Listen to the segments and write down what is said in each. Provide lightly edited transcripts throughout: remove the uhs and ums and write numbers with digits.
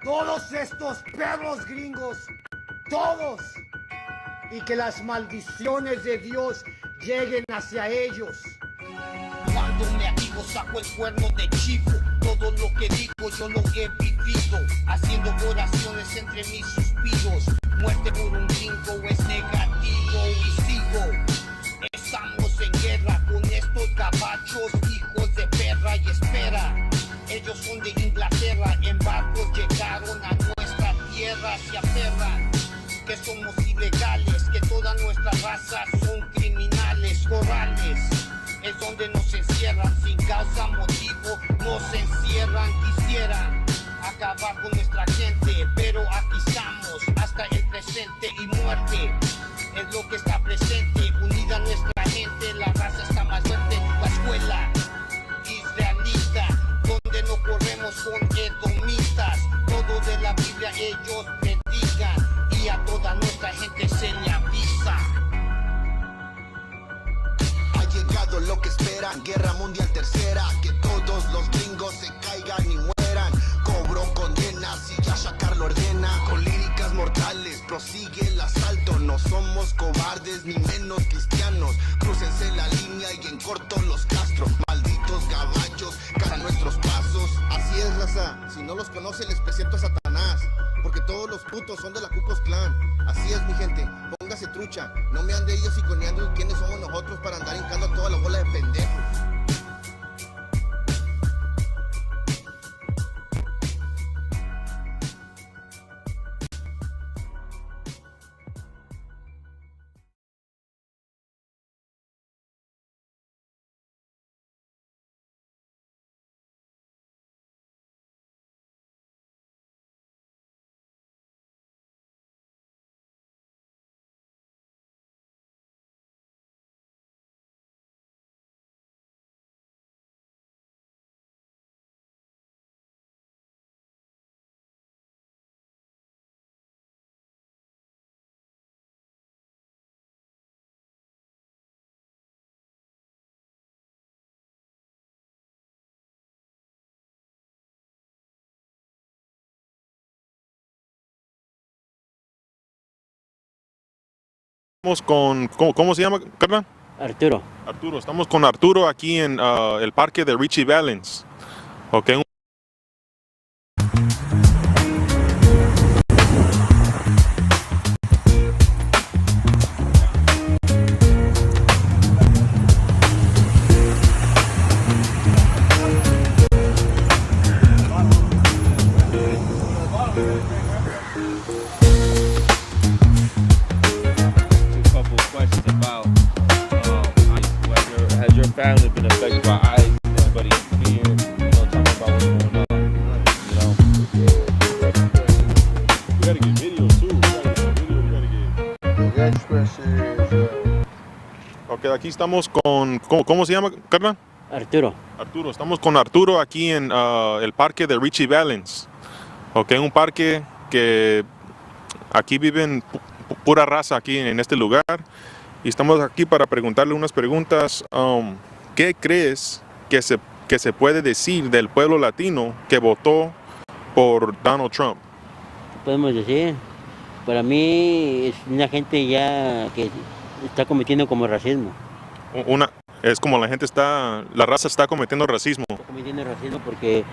todos estos perros gringos, todos, y que las maldiciones de Dios lleguen hacia ellos. Cuando me activo saco el cuerno de chivo. Todo lo que digo yo lo he vivido, haciendo oraciones entre mis suspiros. Muerte por un gringo es negativo y sigo. Estamos en guerra con estos gabachos, hijos de perra, y espera. Ellos son de Inglaterra, en barcos llegaron a nuestra tierra, se aferran que somos ilegales, que toda nuestra raza son criminales. Corrales es donde nos encierran, sin causa, motivo, nos encierran. Quisieran acabar con nuestra gente, pero aquí estamos hasta el presente, y muerte es lo que está presente. Unida nuestra gente, la raza está más fuerte. La escuela israelita, donde no corremos con edomitas. Todo de la Biblia ellos predican, y a toda nuestra gente se le avisa. Ha llegado lo que esperan, guerra mundial tercera, que todos los gringos se caigan y mueran. Cobro condenas y ya Shakar lo ordena. Con líricas mortales prosigue el asalto. No somos cobardes ni menos cristianos. Crúcense la línea y en corto los castro. Malditos gaballos, cara a nuestros pasos. Así es, raza, si no los conoce les presento a Satanás, porque todos los putos son de la Ku Klux Klan. Así es, mi gente, póngase trucha. No me ande ellos iconeando quiénes somos nosotros para andar hincando a toda la bola de pendejos. Estamos con, ¿cómo se llama, carnal? Arturo. Arturo, estamos con Arturo aquí en el parque de Richie Valens. Ok, couple of questions about whether has your family been affected by ICE? Everybody here, talking about what's going on. we gotta get video too. We gotta get. Ok, aquí estamos con, ¿cómo se llama, carnal? Arturo. Arturo, estamos con Arturo aquí en el parque de Richie Valens. Ok, un parque que aquí viven pura raza aquí en este lugar. Y estamos aquí para preguntarle unas preguntas. ¿Qué crees que se puede decir del pueblo latino que votó por Donald Trump? Podemos decir, para mí es una gente ya que está cometiendo como racismo. Es como la raza está cometiendo racismo. Está cometiendo racismo porque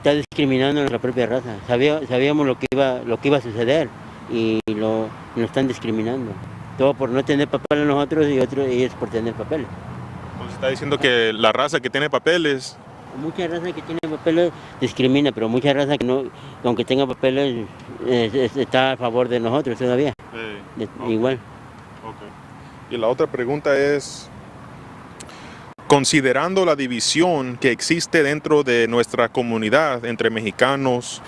está discriminando a nuestra propia raza. Sabíamos lo que iba a suceder y lo están discriminando. Todo por no tener papeles nosotros y ellos por tener papeles. Pues está diciendo que la raza que tiene papeles. Mucha raza que tiene papeles discrimina, pero mucha raza que no, aunque tenga papeles, está a favor de nosotros todavía. Okay. Igual. Okay. Y la otra pregunta es, considerando la división que existe dentro de nuestra comunidad entre mexicanos,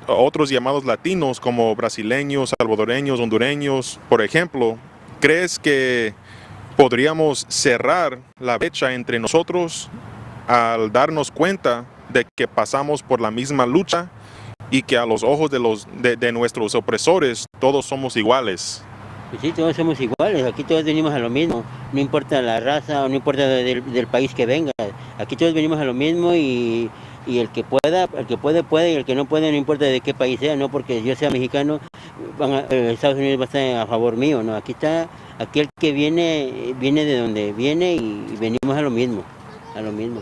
otros llamados latinos como brasileños, salvadoreños, hondureños, por ejemplo, ¿crees que podríamos cerrar la brecha entre nosotros al darnos cuenta de que pasamos por la misma lucha y que a los ojos de nuestros opresores todos somos iguales? Pues sí, todos somos iguales, aquí todos venimos a lo mismo, no importa la raza o no importa del país que venga, aquí todos venimos a lo mismo y y el que puede, puede, y el que no puede, no importa de qué país sea, no porque yo sea mexicano, Estados Unidos va a estar a favor mío, no, aquí el que viene, viene de donde viene y venimos a lo mismo,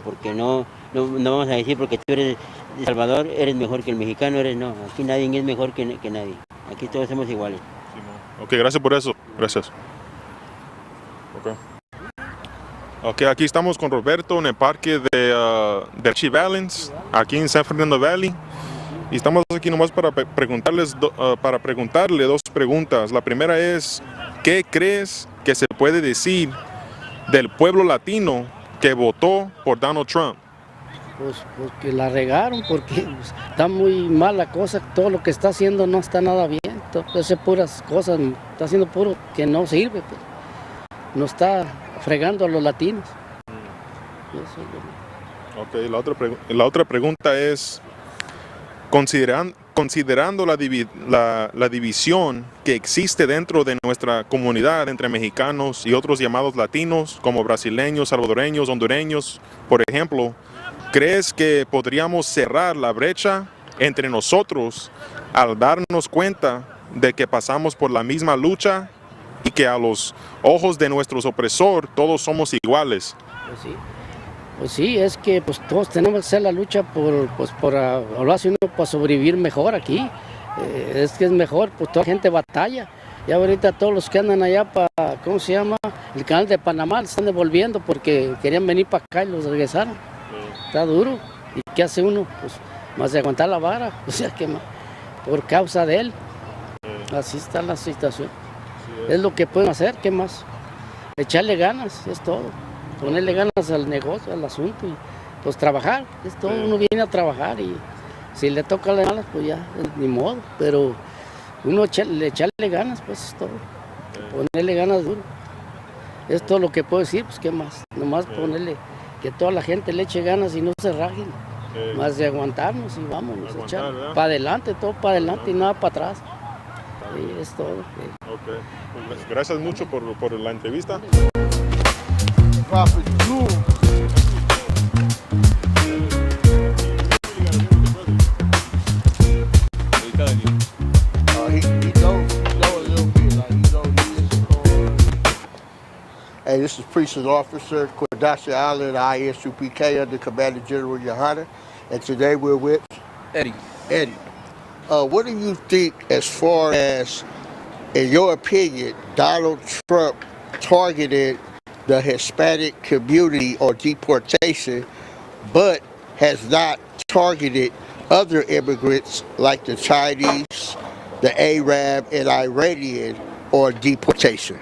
porque no vamos a decir porque tú eres de Salvador, eres mejor que el mexicano, no, aquí nadie es mejor que nadie, aquí todos somos iguales. Ok, gracias por eso. Gracias. Ok, aquí estamos con Roberto en el parque de Richie Valens, aquí en San Fernando Valley. Y estamos aquí nomás para preguntarle dos preguntas. La primera es, ¿qué crees que se puede decir del pueblo latino que votó por Donald Trump? Pues que la regaron porque pues, está muy mal la cosa, todo lo que está haciendo no está nada bien, hace puras cosas, está haciendo puro que no sirve, pues. No está fregando a los latinos. Eso es Ok, la otra pregunta es, considerando la división que existe dentro de nuestra comunidad entre mexicanos y otros llamados latinos, como brasileños, salvadoreños, hondureños, por ejemplo, ¿crees que podríamos cerrar la brecha entre nosotros al darnos cuenta de que pasamos por la misma lucha y que a los ojos de nuestros opresores todos somos iguales? Pues sí, es que pues todos tenemos que hacer la lucha ahora sí uno para sobrevivir mejor aquí. Es que es mejor, pues toda la gente batalla. Ya ahorita todos los que andan allá para, ¿cómo se llama? El canal de Panamá, se están devolviendo porque querían venir para acá y los regresaron. Está duro. ¿Y qué hace uno? Pues más de aguantar la vara, o sea que por causa de él. Así está la situación. Es lo que pueden hacer, ¿qué más? Echarle ganas, es todo. Ponerle ganas al negocio, al asunto y pues trabajar, es todo. Uno viene a trabajar y si le toca las malas, pues ya, ni modo. Pero uno echarle ganas, pues es todo. Ponerle ganas duro. Es todo lo que puedo decir, pues qué más. Nomás ponerle que toda la gente le eche ganas y no se rajen. Más de aguantarnos y vámonos, echar para adelante, todo para adelante y nada para atrás. Sí, es todo. Okay. Pues gracias mucho por la entrevista. Prophet Jewel. He knows a little bit. Like, he knows. Hey, this is Priest and Officer Quadacia Allen, ISUPK, under Commander General Yohana, and today we're with Eddie. What do you think, as far as, in your opinion, Donald Trump targeted the Hispanic community or deportation, but has not targeted other immigrants like the Chinese, the Arab, and Iranian or deportation?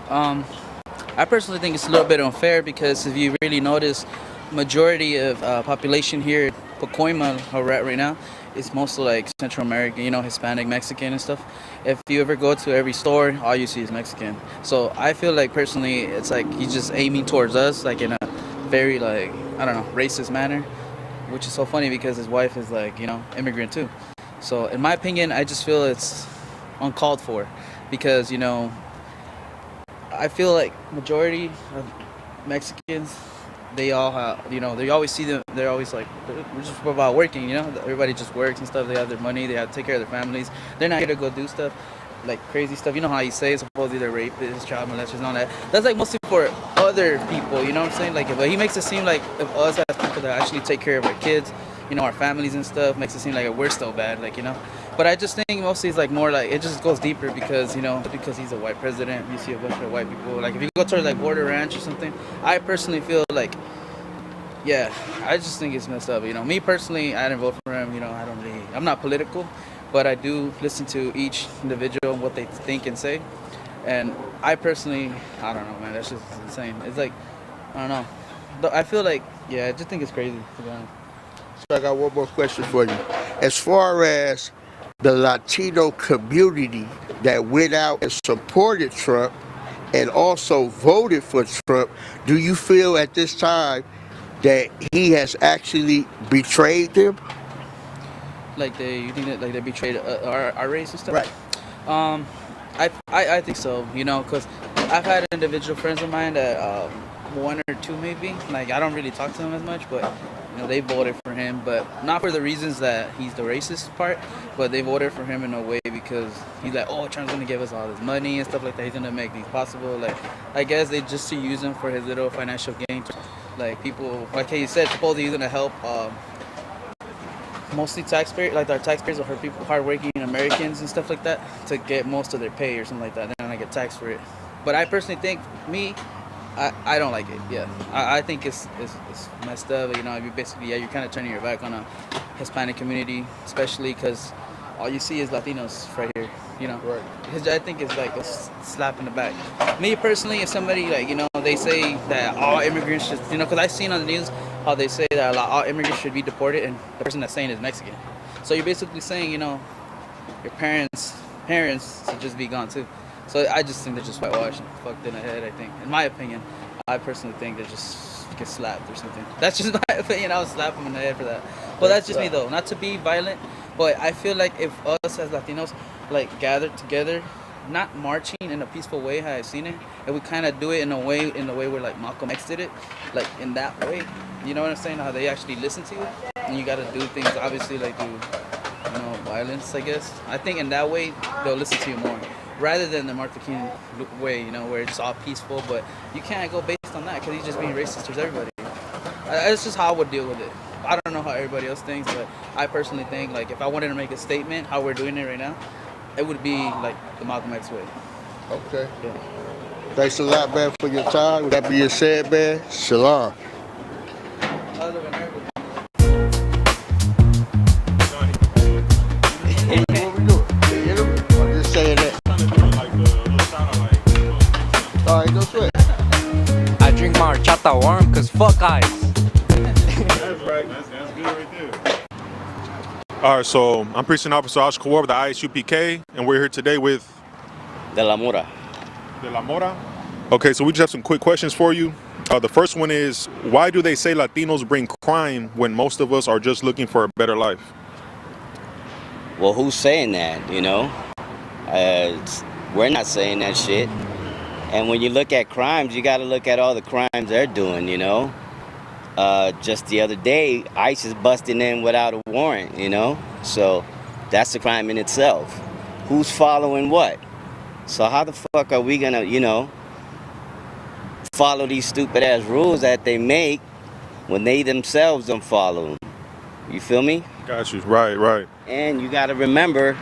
I personally think it's a little bit unfair because if you really notice, majority of population here in Pacoima, how we're at right now, is mostly like Central American, Hispanic, Mexican and stuff. If you ever go to every store, all you see is Mexican. So I feel like personally, it's like he's just aiming towards us, like in a very racist manner, which is so funny because his wife is like, immigrant too. So in my opinion, I just feel it's uncalled for because, I feel like majority of Mexicans, they all have, they always see them, they're always like, we're just about working, everybody just works and stuff, they have their money, they have to take care of their families, they're not here to go do stuff, like crazy stuff, you know how you say, supposedly they're rapists, child molesters and all that, that's like mostly for other people, you know what I'm saying, like, but he makes it seem like if us as people that actually take care of our kids, our families and stuff, makes it seem like we're still bad, like, but I just think mostly it's like more like, it just goes deeper because, because he's a white president, you see a bunch of white people, like if you go to like Border Ranch or something, I personally feel like, yeah, I just think it's messed up, me personally, I didn't vote for him, I'm not political, but I do listen to each individual, what they think and say, and I personally, I don't know, man, that's just insane, it's like, I don't know, I feel like, yeah, I just think it's crazy, to be honest. So I got one more question for you. As far as the Latino community that went out and supported Trump and also voted for Trump, do you feel at this time that he has actually betrayed them? Like you think that like they betrayed our race and stuff? Right. I think so, because I've had individual friends of mine that one or two maybe. Like I don't really talk to them as much, but they voted for him, but not for the reasons that he's the racist part, but they voted for him in a way because he's like, oh, Trump's gonna give us all this money and stuff like that. He's gonna make things possible. Like I guess they just to use him for his little financial gain. Like people, like he said, supposedly he's gonna help mostly taxpayers, like our taxpayers or people, hardworking Americans and stuff like that, to get most of their pay or something like that. Then I get taxed for it. But I personally think, I don't like it. Yeah, I think it's messed up. You basically, you're kind of turning your back on a Hispanic community, especially because all you see is Latinos right here. Right. I think it's like a slap in the back. Me personally, if somebody they say that all immigrants should, because I've seen on the news how they say that all immigrants should be deported, and the person that's saying is Mexican. So you're basically saying, your parents should just be gone too. So I just think they're just whitewashed and fucked in the head, I think. In my opinion, I personally think they just get slapped or something. That's just my opinion. I would slap them in the head for that. But that's just me though. Not to be violent, but I feel like if us as Latinos gathered together, not marching in a peaceful way how I've seen it, and we kind of do it in the way where like Malcolm X did it, like in that way. You know what I'm saying? How they actually listen to you, and you got to do things obviously like through violence, I guess. I think in that way they'll listen to you more, rather than the Martin Luther King way, where it's all peaceful. But you can't go based on that because he's just being racist towards everybody. It's just how I would deal with it. I don't know how everybody else thinks, but I personally think like if I wanted to make a statement, how we're doing it right now, it would be like the Malcolm X way. Okay. Yeah. Thanks a lot, man, for your time. With that being said, man, shalom. What we doing? Hit him? Or just saying that? All right, no sweat. I drink my horchata warm because fuck ice. That's right. That's good right there. All right, so I'm Precinct Officer Oscar Ward with the ISUPK, and we're here today with De la Mora. De la Mora. Okay, so we just have some quick questions for you. The first one is, why do they say Latinos bring crime when most of us are just looking for a better life? Well, who's saying that, we're not saying that shit. And when you look at crimes, you got to look at all the crimes they're doing, Just the other day, ICE is busting in without a warrant, So that's a crime in itself. Who's following what? So how the fuck are we gonna, follow these stupid ass rules that they make when they themselves don't follow them? You feel me? Got you. Right. And you gotta remember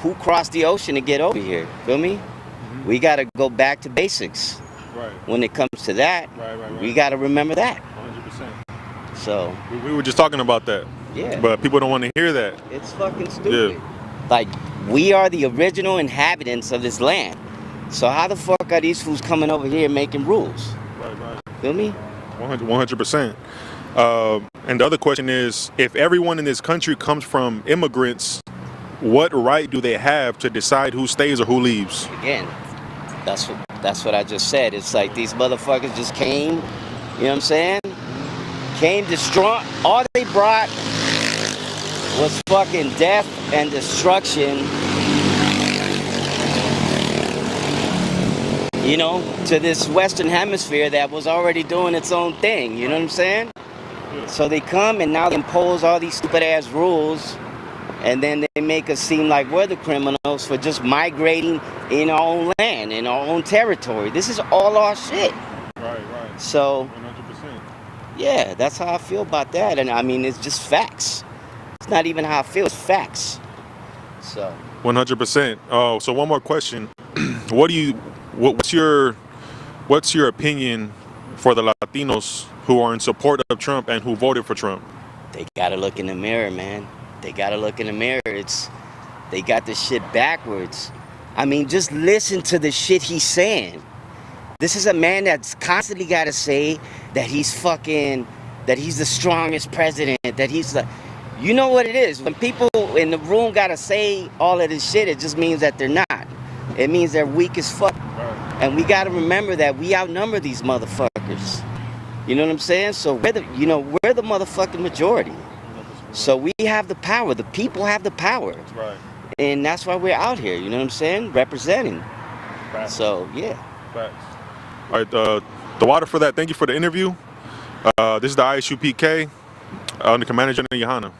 who crossed the ocean to get over here. Feel me? Mm-hmm. We gotta go back to basics. Right. When it comes to that, right. We gotta remember that. 100%. So we were just talking about that. Yeah. But people don't want to hear that. It's fucking stupid. Yeah. Like, we are the original inhabitants of this land. So how the fuck are these fools coming over here making rules? Right. Feel me? 100%. And the other question is, if everyone in this country comes from immigrants, what right do they have to decide who stays or who leaves? Again, that's what I just said. It's like these motherfuckers just came, you know what I'm saying? Came destroy. All they brought was fucking death and destruction, to this Western Hemisphere that was already doing its own thing, you know what I'm saying? So they come and now they impose all these stupid ass rules, and then they make us seem like we're the criminals for just migrating in our own land, in our own territory. This is all our shit. Right. So, 100%. Yeah, that's how I feel about that. And I mean, it's just facts. It's not even how I feel, it's facts. So 100%. Oh, so one more question. What's your opinion for the Latinos who are in support of Trump and who voted for Trump? They gotta look in the mirror, man. They gotta look in the mirror. They got this shit backwards. I mean, just listen to the shit he's saying. This is a man that's constantly gotta say that he's the strongest president, that he's like, you know what it is? When people in the room gotta say all of this shit, it just means that they're not. It means they're weak as fuck. Right. And we gotta remember that we outnumber these motherfuckers. You know what I'm saying? So we're the motherfucking majority. So we have the power. The people have the power. Right. And that's why we're out here, you know what I'm saying? Representing. Facts. So, yeah. Facts. All right, The water for that. Thank you for the interview. This is the ISU PK under Commander General Yohana.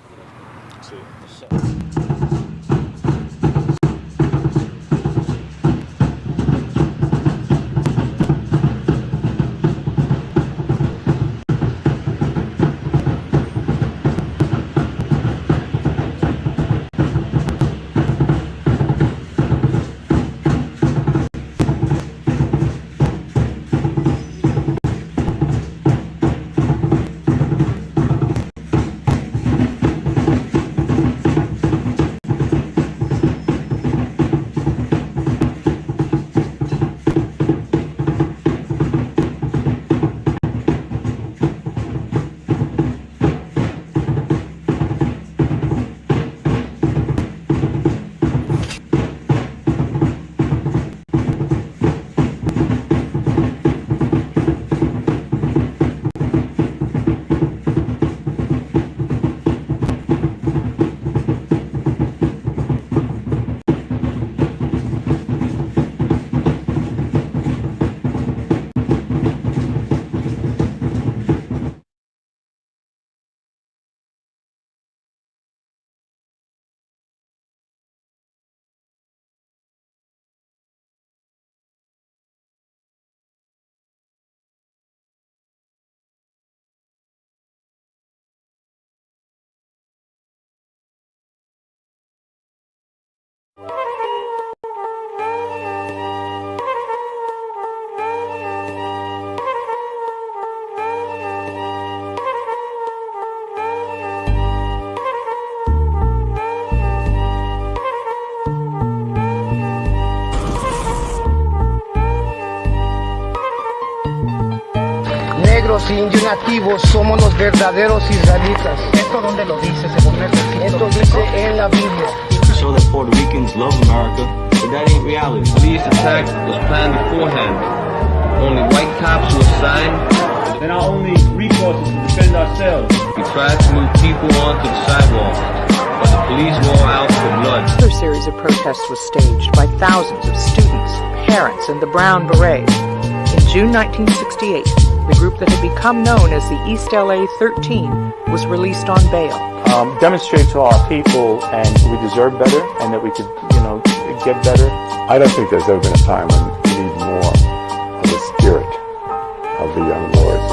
Negros e indios nativos somos los verdaderos israelitas. ¿Esto dónde lo dice? Esto dice en la Biblia. Show that Puerto Ricans love America, but that ain't reality. These attacks was planned beforehand. Only white cops were assigned. Then our only recourse is to defend ourselves. We tried to move people onto the sidewalk, but the police were all out for blood. Another series of protests was staged by thousands of students, parents, and the Brown Berets. In June 1968, the group that had become known as the East LA 13 was released on bail. Demonstrate to our people and we deserve better and that we could, get better. I don't think there's ever been a time when we need more of the spirit of the young lords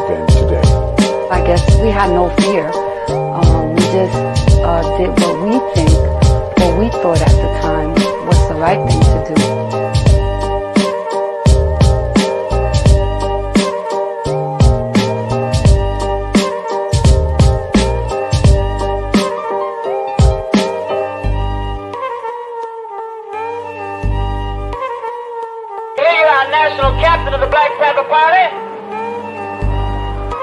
than today. I guess we had no fear. We just did what we think, what we thought at the time was the right thing to do. National captain of the Black Panther Party.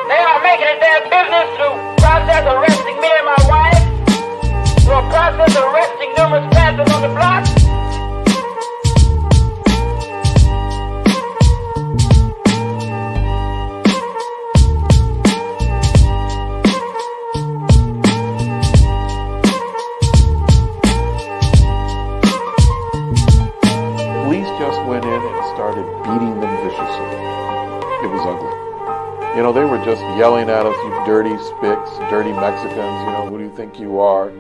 They are making it their business to process arresting me and my wife, through a process of arresting numerous Panthers on the block. Police just went in and started beating them viciously. It was ugly. They were just yelling at us, you dirty spicks, dirty Mexicans, who do you think you are?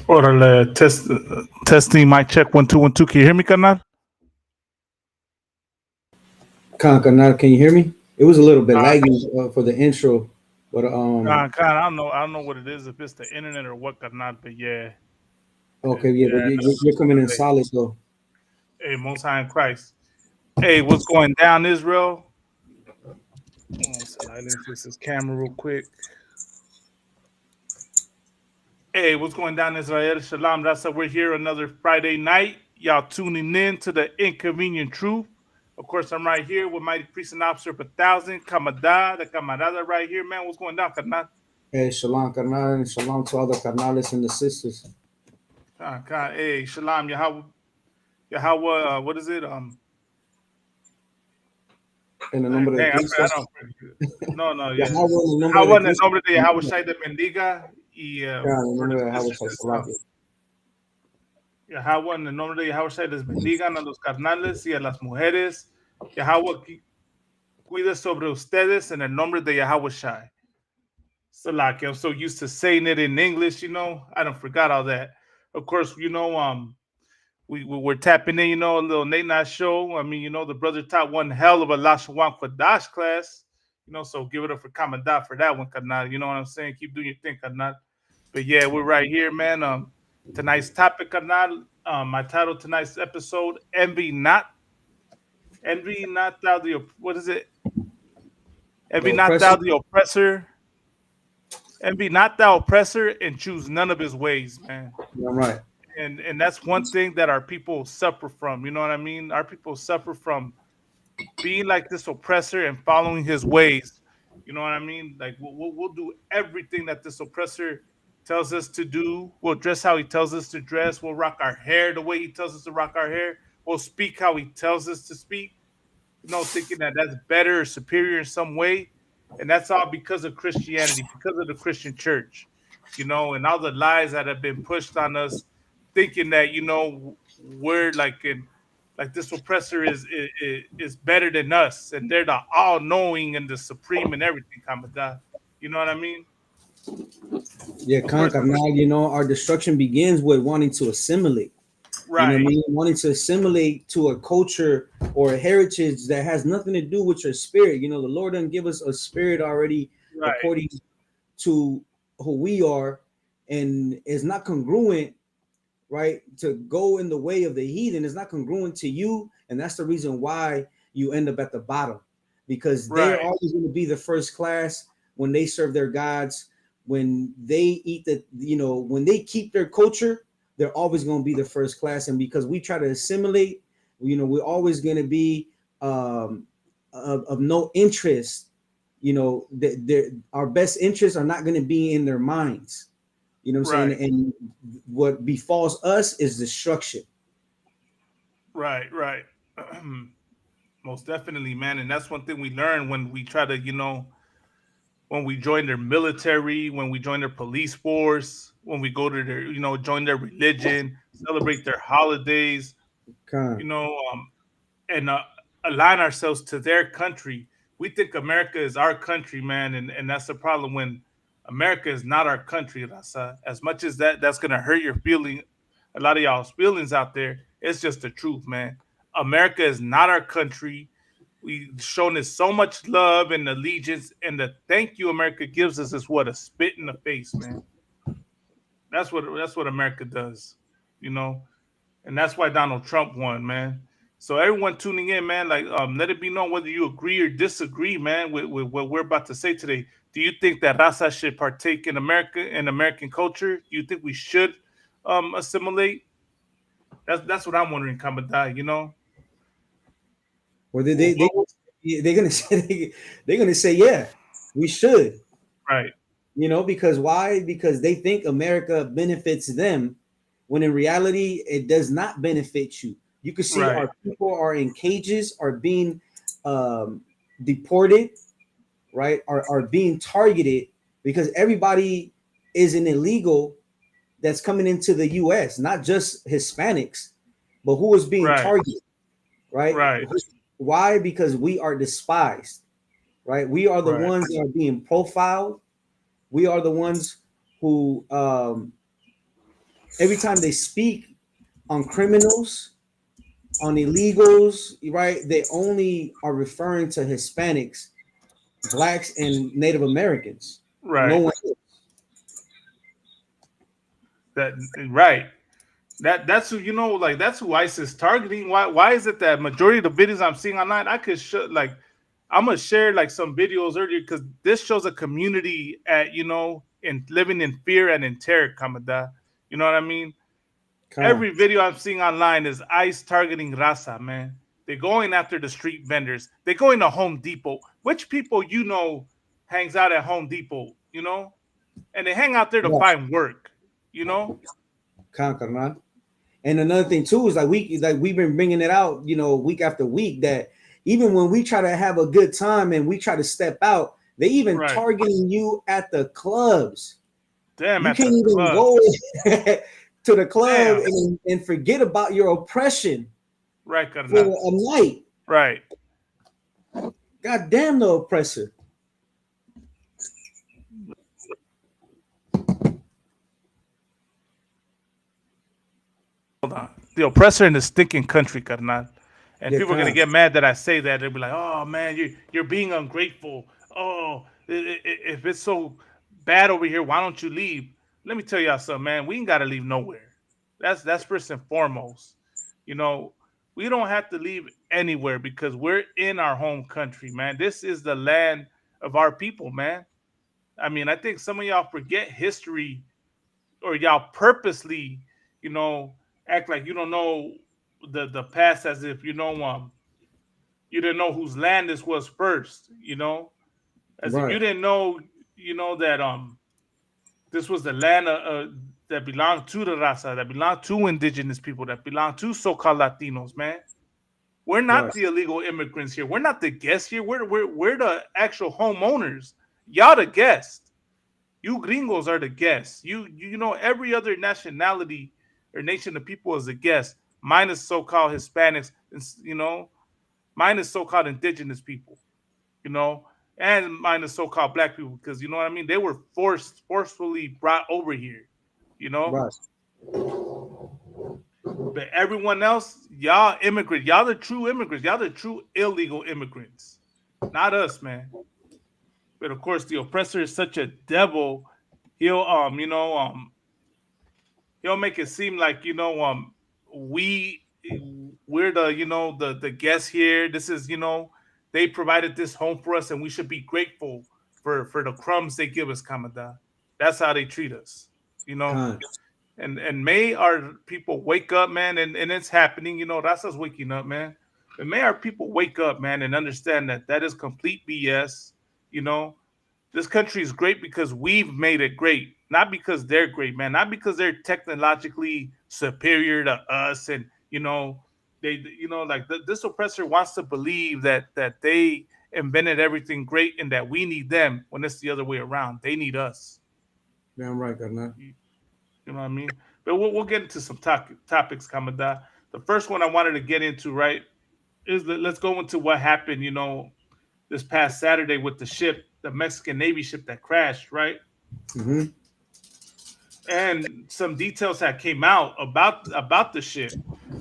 Órale, testing, mic check, 1 2 1 2. Can you hear me, carnal? Carnal, can you hear me? It was a little bit laggy for the intro, but I don't know what it is, if it's the internet or what, carnal, but yeah. Okay, yeah, but you're coming in solid though. Hey, Most High in Christ. Hey, what's going down, Israel? Silence this camera real quick. Hey, what's going down, Israel? Shalom. That's how we're here another Friday night. Y'all tuning in to the Inconvenient Truth. Of course, I'm right here with Mighty Priest and Officer of 1,000, Kamada, the Camarada right here, man. What's going down, Karnal? Hey, shalom, carnal, and shalom to all the carnales and the sisters. Hey, Shalom, Yahweh, what is it? En el nombre de Dang, Cristo. I don't. No, yeah. Yahweh, en el nombre Yahweh, de en el Cristo. nombre de Yahweh Shai te bendiga. Y En el for nombre the de Yahweh, sisters, Salaki. Yahweh, en el nombre de Yahweh Shai les bendigan a los carnales y a las mujeres. Yahweh cuide sobre ustedes en el nombre de Yahweh Shai. So like I'm so used to saying it in English, I don't forgot all that. Of course, we're tapping in, a little Nate Night show. I mean, the brother taught one hell of a Lashawan Kwadash class, so give it up for Kamadah for that one, Kanat. You know what I'm saying? Keep doing your thing, Kanat. But yeah, we're right here, man. Tonight's topic, Kanat. My title tonight's episode: envy not thou the what is it? The Envy not oppressor. thou the oppressor, envy not thou oppressor, and choose none of his ways, man. I'm right. And that's one thing that our people suffer from. You know what I mean? Our people suffer from being like this oppressor and following his ways. You know what I mean? Like we'll do everything that this oppressor tells us to do. We'll dress how he tells us to dress. We'll rock our hair the way he tells us to rock our hair. We'll speak how he tells us to speak. Thinking that that's better or superior in some way. And that's all because of Christianity, because of the Christian church, and all the lies that have been pushed on us, thinking that, we're like this oppressor is better than us, and they're the all knowing and the supreme and everything, Kamada. You know what I mean? Yeah, Of course, carnal, our destruction begins with wanting to assimilate. You know what I right, mean? Wanting to assimilate to a culture or a heritage that has nothing to do with your spirit. The Lord doesn't give us a spirit already right, according to who we are, and is not congruent, right? To go in the way of the heathen is not congruent to you, and that's the reason why you end up at the bottom, because they're right, always going to be the first class when they serve their gods, when they eat when they keep their culture, they're always going to be the first class. And because we try to assimilate, we're always going to be of no interest. Our best interests are not going to be in their minds. You know what I'm right. saying? And what befalls us is destruction. Right. Most definitely, man. And that's one thing we learn when we try to, when we join their military, when we join their police force, when we go to their, join their religion, celebrate their holidays, you Con. know, and align ourselves to their country. We think America is our country, man, and that's the problem when America is not our country. Rasa. As much as that's gonna hurt your feeling, a lot of y'all's feelings out there. It's just the truth, man. America is not our country. We've shown it so much love and allegiance, and the thank you America gives us is what a spit in the face, man. That's what America does, you know and that's why Donald Trump won, man. So everyone tuning in, man, like let it be known whether you agree or disagree, man, with what we're about to say today. Do you think that Raza should partake in America and American culture? Do you think we should assimilate? That's what I'm wondering, Kamadai. Or they Well, they they they're gonna say they're gonna say, yeah, we should. right, Because why? Because they think America benefits them, when in reality it does not benefit you. You can see right, our people are in cages, are being deported, right? Are being targeted because everybody is an illegal that's coming into the US, not just Hispanics, but who is being right, targeted, right? right, Why? Because we are despised, right? We are the right, ones that are being profiled. We are the ones who, every time they speak on criminals, on illegals, right, they only are referring to Hispanics, blacks, and Native Americans. No right. one else. That right. That's who like that's who ISIS is targeting. Why is it that majority of the videos I'm seeing online, I could show I'm gonna share like some videos earlier because this shows a community at living in fear and in terror, Kamada. You know what I mean? Con. Every video I'm seeing online is ICE targeting Raza, man. They're going after the street vendors. They're going to Home Depot. Which people you know hangs out at Home Depot, you know? And they hang out there to Yes. find work, you know? Con, carnal. And another thing too is we've been bringing it out, you know, week after week, that even when we try to have a good time and we try to step out, they even targeting you at the clubs. Damn, you at can't the even club. go to the club and forget about your oppression Right, for carnal. a night. Right. God damn the oppressor. Hold on. The oppressor in the stinking country, carnal. And Yeah, people are gonna con. get mad that I say that. They'll be like, "Oh man, you're being ungrateful. Oh, if it's so bad over here, why don't you leave?" Let me tell y'all something, man. We ain't gotta leave nowhere. That's first and foremost. You know, we don't have to leave anywhere because we're in our home country, man. This is the land of our people, man. I mean, I think some of y'all forget history, or y'all purposely, you know, act like you don't know the past, as if you didn't know whose land this was first, you know, as if you Right. didn't know, you know, that this was the land that belonged to the raza, that belonged to indigenous people, that belonged to so-called Latinos, man. We're not Right. the illegal immigrants here. We're not the guests here. We're the actual homeowners. Y'all the guests. You gringos are the guests. You know, every other nationality or nation of people is a guest, minus so-called Hispanics, you know, minus so-called indigenous people, you know, and minus so-called black people, because you know what I mean? They were forcefully brought over here, you know. Right. But everyone else, y'all immigrant, y'all the true immigrants, y'all the true illegal immigrants, not us, man. But of course, the oppressor is such a devil. He'll he'll make it seem like, you know, we're the, you know, the guests here. This is, you know, they provided this home for us, and we should be grateful for the crumbs they give us, Kamada. That's how they treat us, you know. Con. And may our people wake up, man, and it's happening, you know. That's us waking up, man. But may our people wake up, man, and understand that that is complete BS, you know. This country is great because we've made it great, not because they're great, man. Not because they're technologically superior to us, and you know, you know, like this oppressor wants to believe that they invented everything great and that we need them, when it's the other way around. They need us. Damn right, carnal. You know what I mean? But we'll get into some topics, Kamada. The first one I wanted to get into, right, is let's go into what happened, you know, this past Saturday with the ship, the Mexican Navy ship that crashed, right? Mm-hmm. And some details that came out about the ship,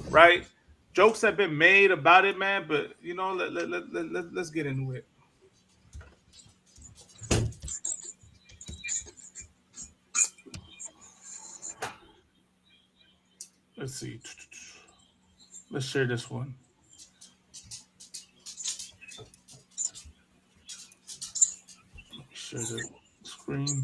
right? Jokes have been made about it, man, but you know, let's get into it. Let's see. Let's share this one. Share the screen.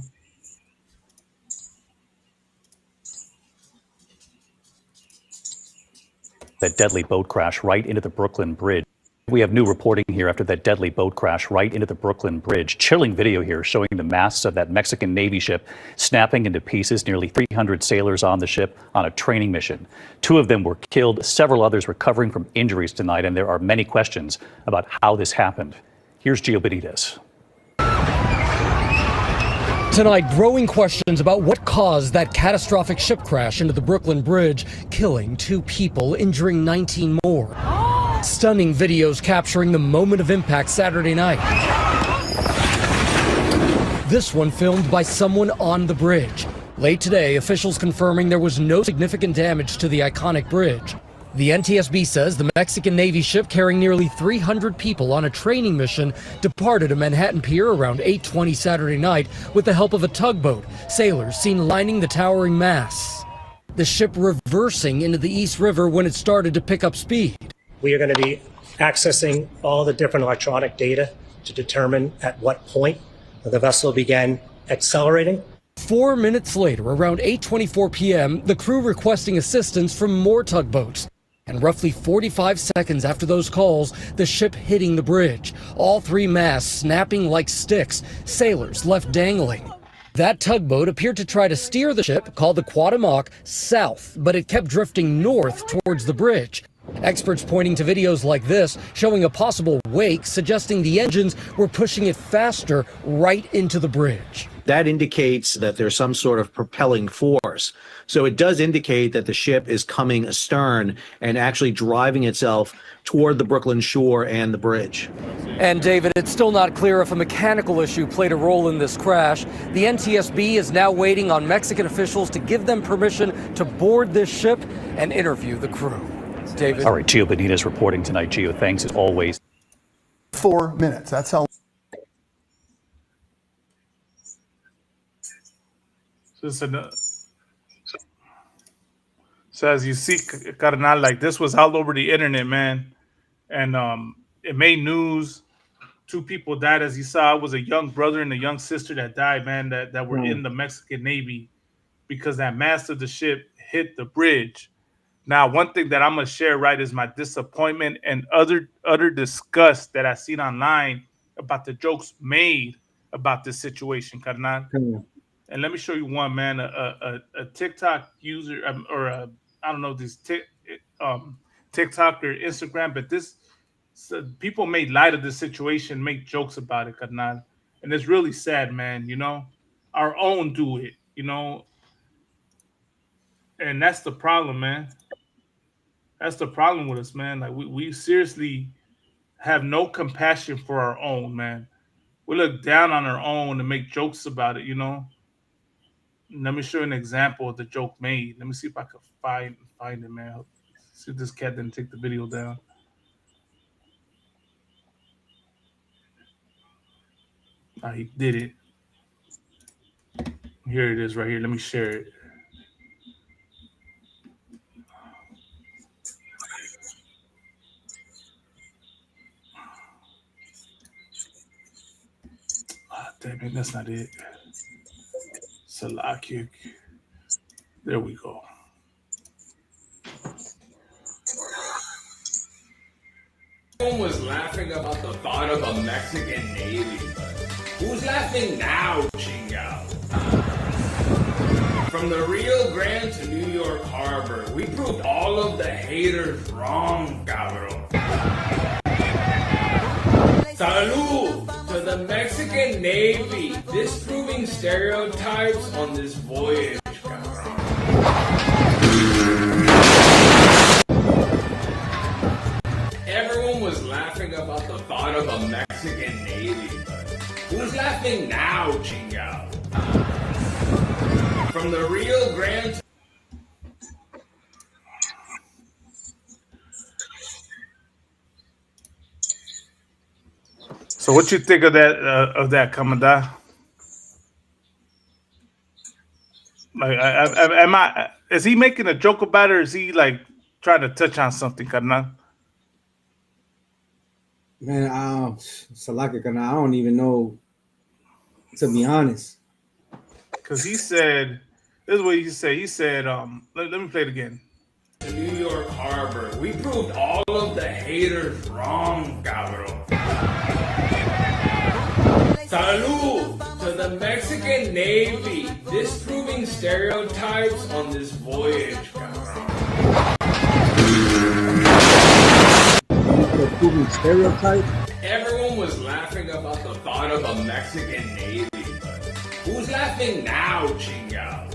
That deadly boat crash right into the Brooklyn Bridge. We have new reporting here after that deadly boat crash right into the Brooklyn Bridge. Chilling video here showing the masts of that Mexican Navy ship snapping into pieces. Nearly 300 sailors on the ship on a training mission. 2 of them were killed, several others recovering from injuries tonight, and there are many questions about how this happened. Here's Gio Benitez. Tonight, growing questions about what caused that catastrophic ship crash into the Brooklyn Bridge, killing 2 people, injuring 19 more. Stunning videos capturing the moment of impact Saturday night. This one filmed by someone on the bridge. Late today, officials confirming there was no significant damage to the iconic bridge. The NTSB says the Mexican Navy ship carrying nearly 300 people on a training mission departed a Manhattan pier around 8:20 Saturday night with the help of a tugboat. Sailors seen lining the towering masts. The ship reversing into the East River when it started to pick up speed. We are going to be accessing all the different electronic data to determine at what point the vessel began accelerating. 4 minutes later, around 8:24 p.m., the crew requesting assistance from more tugboats. And roughly 45 seconds after those calls, the ship hitting the bridge. All three masts snapping like sticks, sailors left dangling. That tugboat appeared to try to steer the ship, called the Quadamok, south, but it kept drifting north towards the bridge. Experts pointing to videos like this, showing a possible wake, suggesting the engines were pushing it faster right into the bridge. That indicates that there's some sort of propelling force. So it does indicate that the ship is coming astern and actually driving itself toward the Brooklyn shore and the bridge. And David, it's still not clear if a mechanical issue played a role in this crash. The NTSB is now waiting on Mexican officials to give them permission to board this ship and interview the crew. David. All right, Gio Benitez reporting tonight. Gio, thanks as always. 4 minutes. That's how. So as you see, Carnal, like this was all over the internet, man, and it made news. 2 people died, as you saw. It was a young brother and a young sister that died, man, that were in the Mexican Navy because that mast of the ship hit the bridge. Now, one thing that I'm gonna share, right, is my disappointment and utter disgust that I seen online about the jokes made about this situation, Carnal. And let me show you one, man. A TikTok user or I don't know this TikTok or Instagram, but this people made light of this situation, make jokes about it, Carnal. And it's really sad, man. You know, our own do it, you know, and that's the problem, man. That's the problem with us, man. Like we seriously have no compassion for our own, man. We look down on our own and make jokes about it, you know. Let me show you an example of the joke made. Let me see if I can find it, man. See if this cat didn't take the video down. He did it. Here it is right here. Let me share it. Damn it, that's not it. Salakic. There we go. Everyone was laughing about the thought of a Mexican Navy, but who's laughing now, Chingo? From the Rio Grande to New York Harbor, we proved all of the haters wrong, cabrón. Salud to the Mexican Navy, disproving stereotypes on this voyage, cabrón. Everyone was laughing about the thought of a Mexican Navy, but who's laughing now, Chingo? From the Rio Grande. So what you think of that, Kamada? Like, is he making a joke about it, or is he like trying to touch on something, Carnal? Man, I don't even know, to be honest. Because he said, this is what he said. He said, let me play it again. New York Harbor, we proved all of the haters wrong, cabrón. Salud to the Mexican Navy, disproving stereotypes on this voyage, cabrón. Disproving stereotypes? Everyone was laughing about the thought of a Mexican Navy, but who's laughing now, Chingo?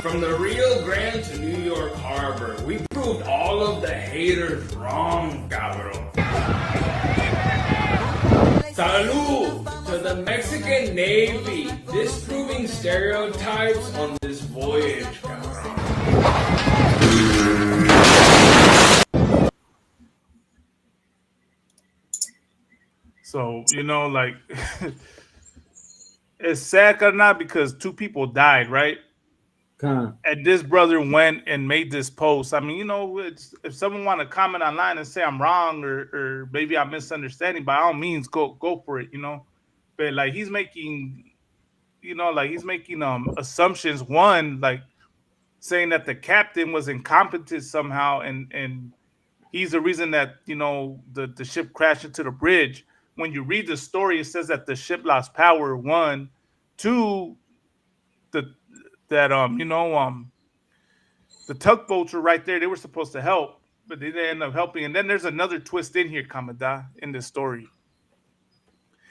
From the Rio Grande to New York Harbor, we proved all of the haters wrong, cabrón. Salud to the Mexican Navy, disproving stereotypes on this voyage, cabrón. So, you know, like, it's sad or not because 2 people died, right? And this brother went and made this post. I mean, you know, if someone want to comment online and say I'm wrong or maybe I'm misunderstanding, by all means, go for it, you know. But like he's like he's making assumptions. One, like saying that the captain was incompetent somehow, and he's the reason that the ship crashed into the bridge. When you read the story, it says that the ship lost power. One, two, the that the tugboats were right there. They were supposed to help, but they didn't end up helping. And then there's another twist in here, Kamada, in this story.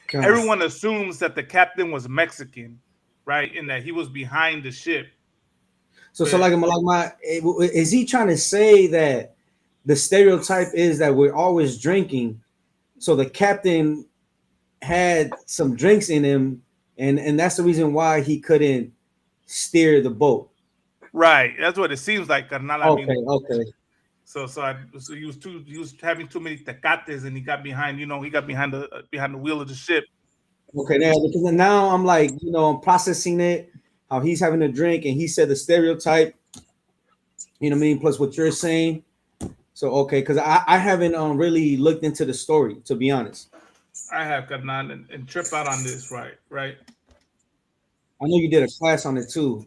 God. Everyone assumes that the captain was Mexican, right? And that he was behind the ship. So is he trying to say that the stereotype is that we're always drinking? So the captain had some drinks in him, and that's the reason why he couldn't steer the boat. Right, that's what it seems like, carnal. Okay. So he was having too many tecates, and he got behind. He got behind the wheel of the ship. Okay, because now I'm like, I'm processing it, how he's having a drink, and he said the stereotype. You know what I mean? Plus what you're saying. So okay, because I haven't really looked into the story, to be honest. I have, carnal, and trip out on this, right? I know you did a class on it too.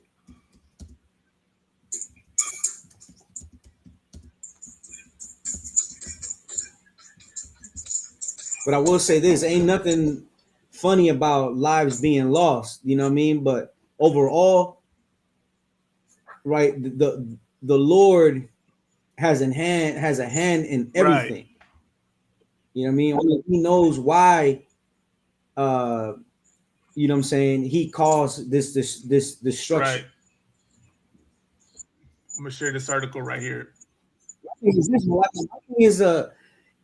But I will say this, ain't nothing funny about lives being lost, you know what I mean? But overall, right, the Lord has a hand in everything. Right. You know what I mean? Only he knows why you know what I'm saying, he caused this destruction. Right. I'm gonna share this article right here. My thing is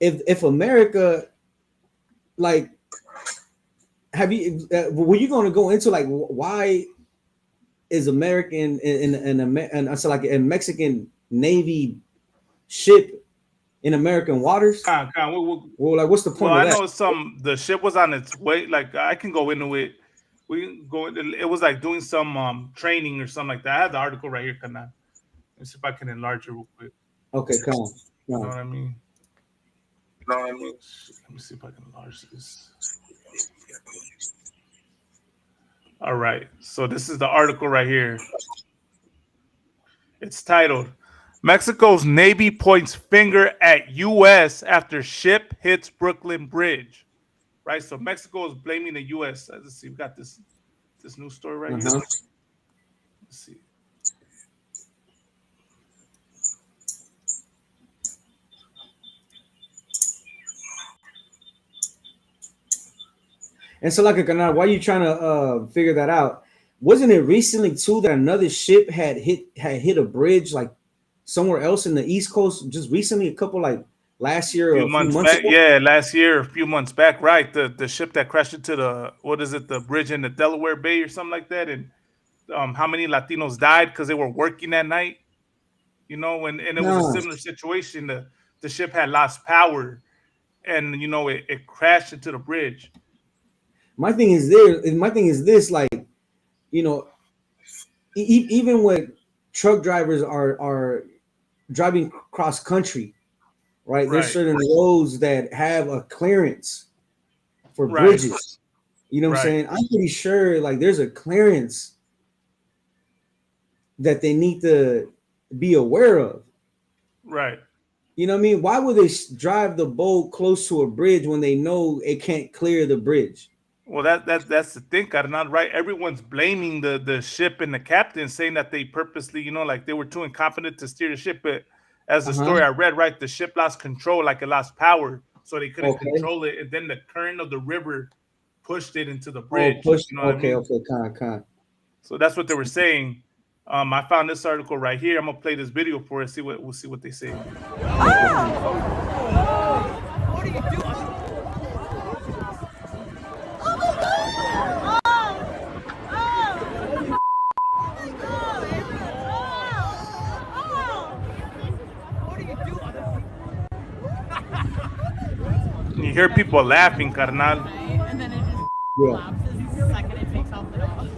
if America, like, have you were you going to go into like why is American and so like a Mexican Navy ship in American waters? Well, like, what's the point of that? I know the ship was on its way. Like, I can go into it. We can go. It was like doing some training or something like that. I have the article right here, Kanan. Let me see if I can enlarge it real quick. Okay, come on. You know what I mean? Let me see if I can enlarge this. All right. So this is the article right here. It's titled, Mexico's Navy points finger at U.S. after ship hits Brooklyn Bridge. Right? So Mexico is blaming the U.S. Let's see. We got this news story right here. Let's see. And so, like, why are you trying to figure that out? Wasn't it recently too that another ship had hit a bridge like somewhere else in the East Coast just recently? A couple, like last year or a few months back ago? Yeah, last year, a few months back, right? The ship that crashed into the bridge in the Delaware Bay or something like that, and how many Latinos died because they were working that night? And it was a similar situation. The ship had lost power, and it crashed into the bridge. My thing is this, like, even when truck drivers are driving cross country, right? There's certain roads that have a clearance for bridges. You know what I'm saying? I'm pretty sure like there's a clearance that they need to be aware of. Right. You know what I mean? Why would they drive the boat close to a bridge when they know it can't clear the bridge? Well, that's the thing, Carnal, right? Everyone's blaming the ship and the captain, saying that they purposely, like they were too incompetent to steer the ship. But as the story I read, right, the ship lost control, like it lost power, so they couldn't control it. And then the current of the river pushed it into the bridge. Okay, con. So that's what they were saying. I found this article right here. I'm gonna play this video for it. We'll see what they say. What are you doing? You hear people laughing, carnal. And then it just collapses the second it takes off the dog.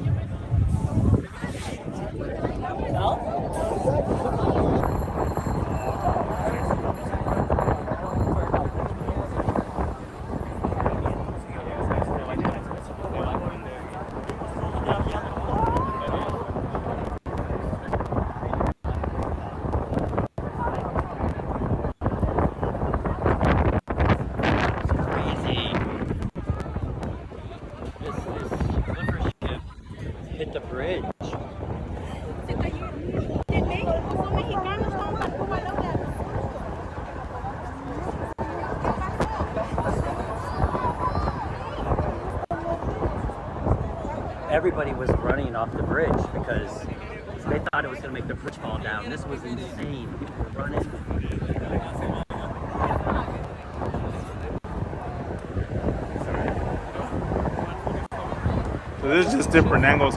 everybody was running off the bridge because they thought it was going to make the bridge fall down. This was insane. People were running. So there's just different angles.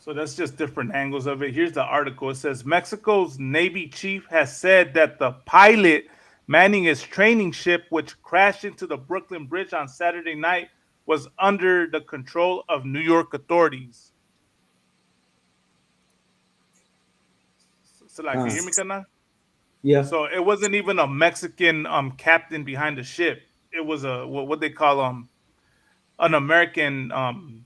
So that's just different angles of it. Here's the article. It says Mexico's Navy chief has said that the pilot manning his training ship, which crashed into the Brooklyn Bridge on Saturday night, was under the control of New York authorities. So, like, can you hear me, Kana? Yeah. So it wasn't even a Mexican captain behind the ship. It was a what they call an American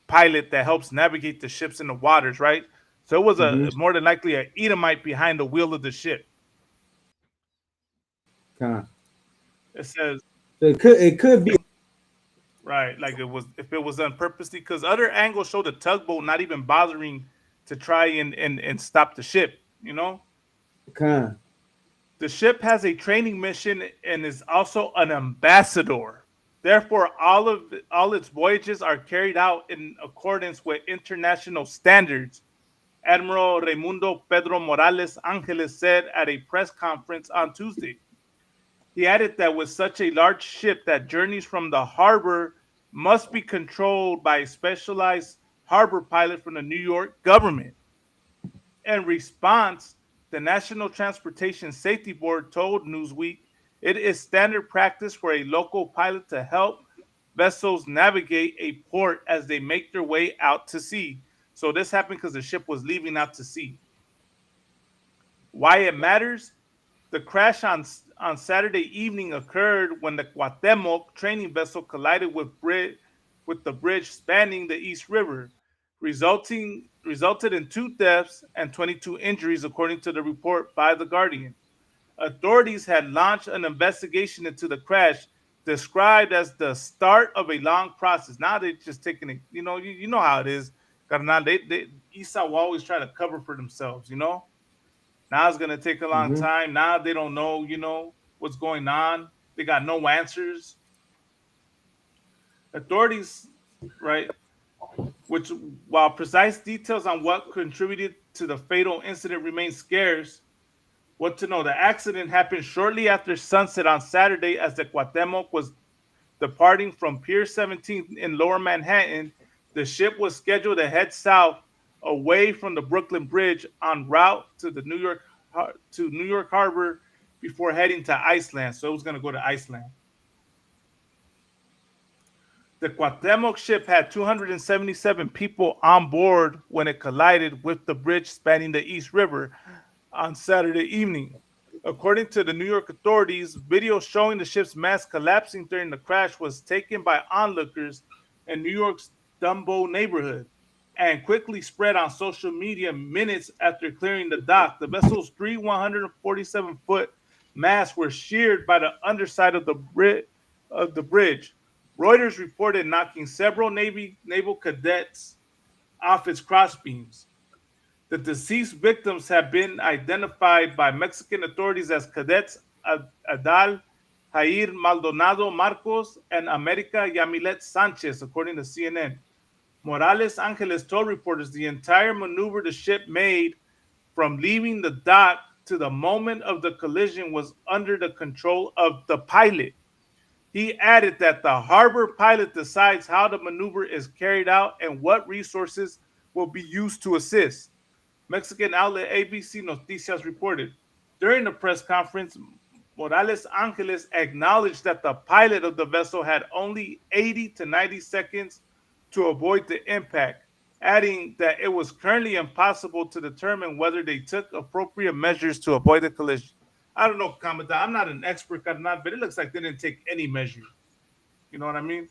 pilot that helps navigate the ships in the waters, right? So it was a more than likely an Edomite behind the wheel of the ship. It says So it could be right, like it was if it was done purposely, because other angles show the tugboat not even bothering to try and stop the ship, you know? The ship has a training mission and is also an ambassador. Therefore, all its voyages are carried out in accordance with international standards, Admiral Raimundo Pedro Morales Angeles said at a press conference on Tuesday. He added that with such a large ship that journeys from the harbor must be controlled by a specialized harbor pilot from the New York government. In response, the National Transportation Safety Board told Newsweek it is standard practice for a local pilot to help vessels navigate a port as they make their way out to sea. So this happened because the ship was leaving out to sea. Why it matters? The crash on Saturday evening occurred when the Cuauhtemoc training vessel collided with the bridge spanning the East River, resulted in 2 deaths and 22 injuries, according to the report by The Guardian. Authorities had launched an investigation into the crash, described as the start of a long process. Now they're just taking it, you know how it is. Carnal, Isa will always try to cover for themselves, you know? Now it's gonna take a long time. Now they don't know, what's going on. They got no answers. Authorities, right, which while precise details on what contributed to the fatal incident remain scarce, what to know? The accident happened shortly after sunset on Saturday as the Cuauhtemoc was departing from Pier 17 in Lower Manhattan. The ship was scheduled to head south away from the Brooklyn Bridge en route to the New York Harbor before heading to Iceland. So it was going to go to Iceland. The Cuauhtemoc ship had 277 people on board when it collided with the bridge spanning the East River on Saturday evening. According to the New York authorities, video showing the ship's mast collapsing during the crash was taken by onlookers in New York's Dumbo neighborhood and quickly spread on social media minutes after clearing the dock. The vessel's 3 147-foot masts were sheared by the underside of the bridge. Reuters reported knocking several naval cadets off its crossbeams. The deceased victims have been identified by Mexican authorities as cadets Adal Jair Maldonado Marcos and America Yamilet Sanchez, according to CNN. Morales Angeles told reporters the entire maneuver the ship made from leaving the dock to the moment of the collision was under the control of the pilot. He added that the harbor pilot decides how the maneuver is carried out and what resources will be used to assist. Mexican outlet ABC Noticias reported. During the press conference, Morales Angeles acknowledged that the pilot of the vessel had only 80 to 90 seconds to avoid the impact, adding that it was currently impossible to determine whether they took appropriate measures to avoid the collision. I don't know, Commandant. I'm not an expert, but it looks like they didn't take any measure. You know what I mean?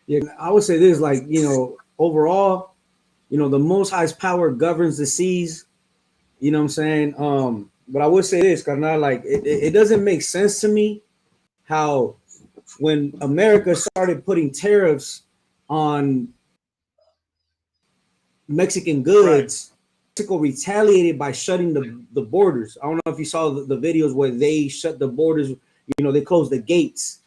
Yeah, I would say this, like, overall, the Most High's power governs the seas. You know what I'm saying? But I would say this, carnal, like, it doesn't make sense to me how when America started putting tariffs on Mexican goods, Mexico retaliated by shutting the borders. I don't know if you saw the videos where they shut the borders. You know, they closed the gates.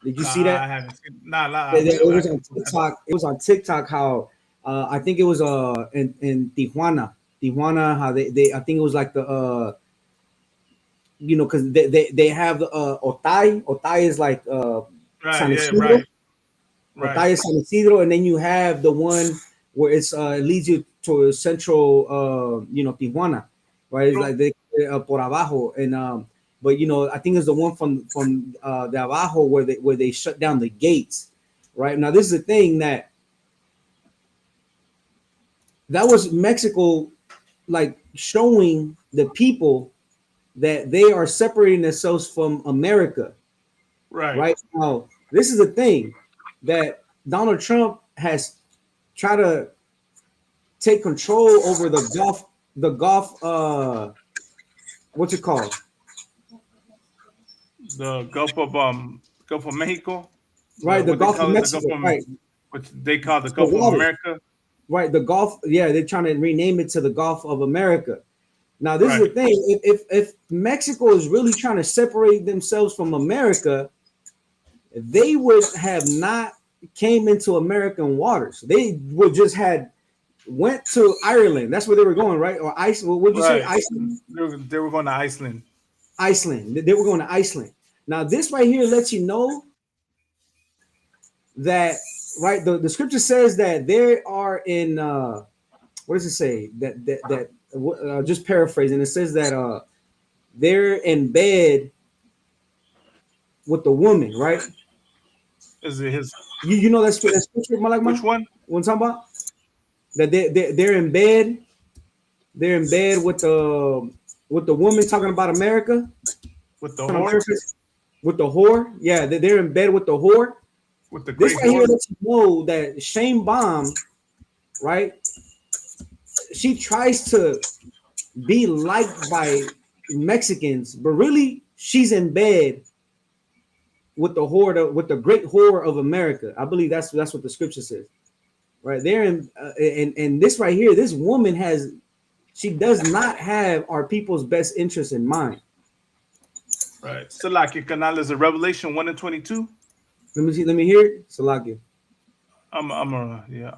Did you see that? I haven't seen. Nah, It was on TikTok. It was on TikTok how I think it was in Tijuana how they I think it was like the you know, because they have Otay is like San Isidro. Otay is San Isidro, and then you have the one where it's it leads you to central you know, Tijuana, right? It's like they por abajo, and but you know, I think it's the one from the abajo where they shut down the gates. Right now, this is the thing that was Mexico, like showing the people that they are separating themselves from America. Right now, this is the thing that Donald Trump has tried to take control over the Gulf. What's it called? The Gulf of Mexico. Right, the Gulf of Mexico. Right, which they call the Gulf of America. Right, the Gulf. Yeah, they're trying to rename it to the Gulf of America. Now, this is the thing. If Mexico is really trying to separate themselves from America, they would have not came into American waters. They would just went to Ireland. That's where they were going, right? Or Iceland. What would you say? Iceland. They were going to Iceland. Iceland. They were going to Iceland. Now, this right here lets you know that, right? The scripture says that they are in. What does it say? That just paraphrasing. It says that they're in bed with the woman, right? Is it his? You know that scripture, Which one? What I'm talking about? That they're in bed. They're in bed with the woman talking about America. With the whore. With the whore. Yeah, they're in bed with the whore. With the great this right here lets you know that Shane Baum, right? She tries to be liked by Mexicans, but really she's in bed with the whore, with the great whore of America. I believe that's what the scripture says, right there. And this right here, this woman she does not have our people's best interests in mind. Right. Salaki Canal is a Revelation 1:22. Let me hear it. Salaki. Yeah.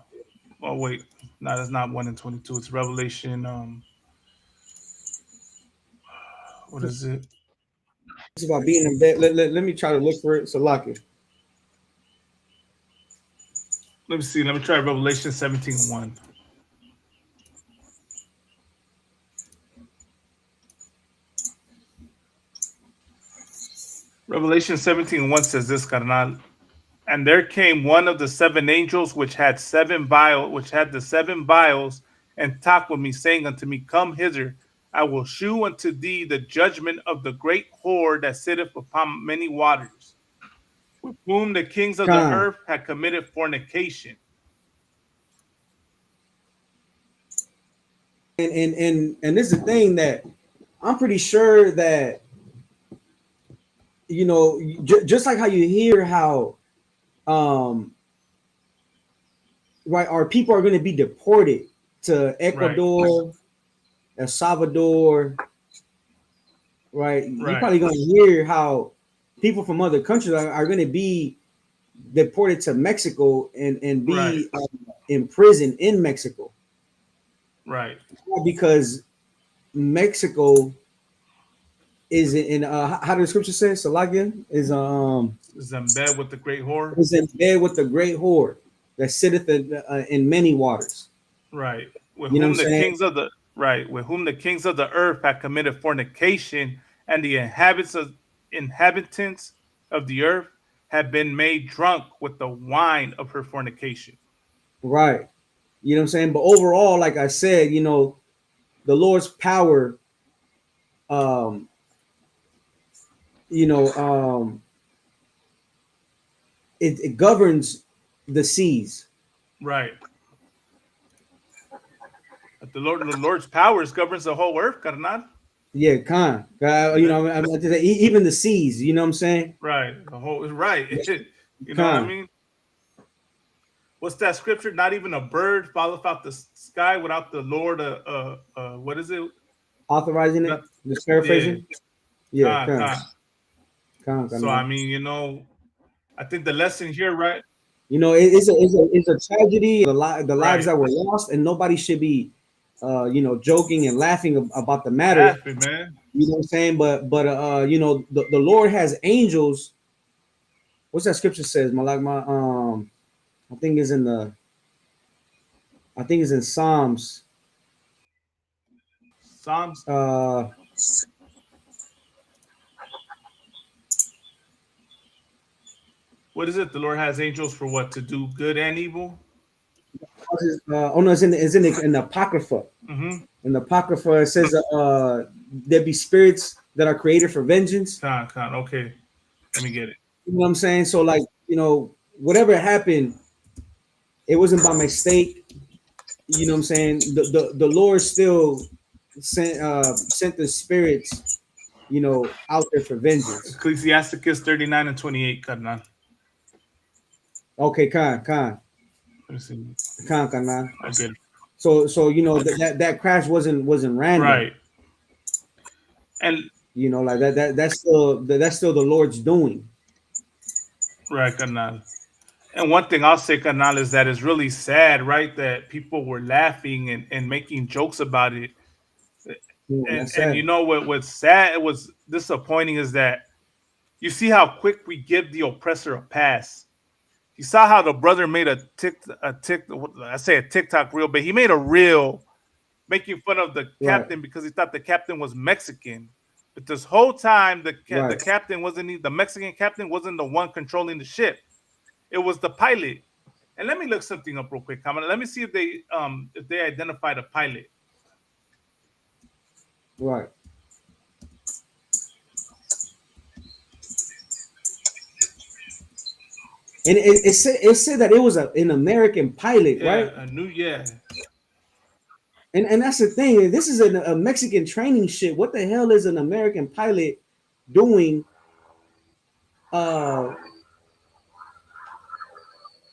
Oh wait, no, that's not 1:22. It's Revelation. What is it? It's about being in bed. Let me try to look for it. Salaki. Let me see. Let me try Revelation 17:1. Revelation 17:1 says this, Carnal. And there came one of the seven angels which had the seven vials, and talked with me, saying unto me, Come hither, I will shew unto thee the judgment of the great whore that sitteth upon many waters, with whom the kings of the earth had committed fornication. And this is the thing that I'm pretty sure that, you know, just like how you hear how right, our people are going to be deported to Ecuador, El Salvador, right? You're probably going to hear how people from other countries are going to be deported to Mexico and be imprisoned in Mexico. Right. Because Mexico is in how does the scripture say? Salagia is in bed with the great whore. Is in bed with the great whore that sitteth in many waters. Right. With whom the kings of the earth have committed fornication, and the inhabitants of the earth have been made drunk with the wine of her fornication. Right. You know what I'm saying? But overall, like I said, you know, the Lord's power, it governs the seas. Right. But the Lord's powers governs the whole earth, carnal. Yeah, you know, I'm even the seas. You know what I'm saying? Right. The whole right. You know what I mean? what's that scripture? Not even a bird falleth out the sky without the Lord. What is it? Authorizing it. Just paraphrasing. Yeah. So I mean, you know, I think the lesson here, right? You know, it's a tragedy. The lives Right. that were lost, and nobody should be, you know, joking and laughing about the matter. Laughing, man. You know what I'm saying? But you know, the Lord has angels. What's that scripture says? I think it's in Psalms. Psalms. What is it? The Lord has angels for what? To do good and evil? Oh no, it's in the Apocrypha. Mm-hmm. In the Apocrypha, it says there be spirits that are created for vengeance. Okay. Let me get it. You know what I'm saying? So like, you know, whatever happened, it wasn't by mistake. You know what I'm saying? The Lord still sent the spirits, you know, out there for vengeance. Ecclesiasticus 39 and 28, carnal. Okay, Khan. Okay. So you know that crash wasn't random. Right. And you know, like that's still the Lord's doing. Right, carnal. And one thing I'll say, carnal, is that it's really sad, right? That people were laughing and making jokes about it. And you know what's sad, what's disappointing is that you see how quick we give the oppressor a pass. You saw how the brother made a TikTok reel, but he made a reel making fun of the captain because he thought the captain was Mexican. But this whole time, the captain wasn't the Mexican captain wasn't the one controlling the ship. It was the pilot. And let me look something up real quick. Let me see if they identified a pilot. Right. And it said that it was an American pilot, right? And that's the thing. This is a Mexican training ship. What the hell is an American pilot doing?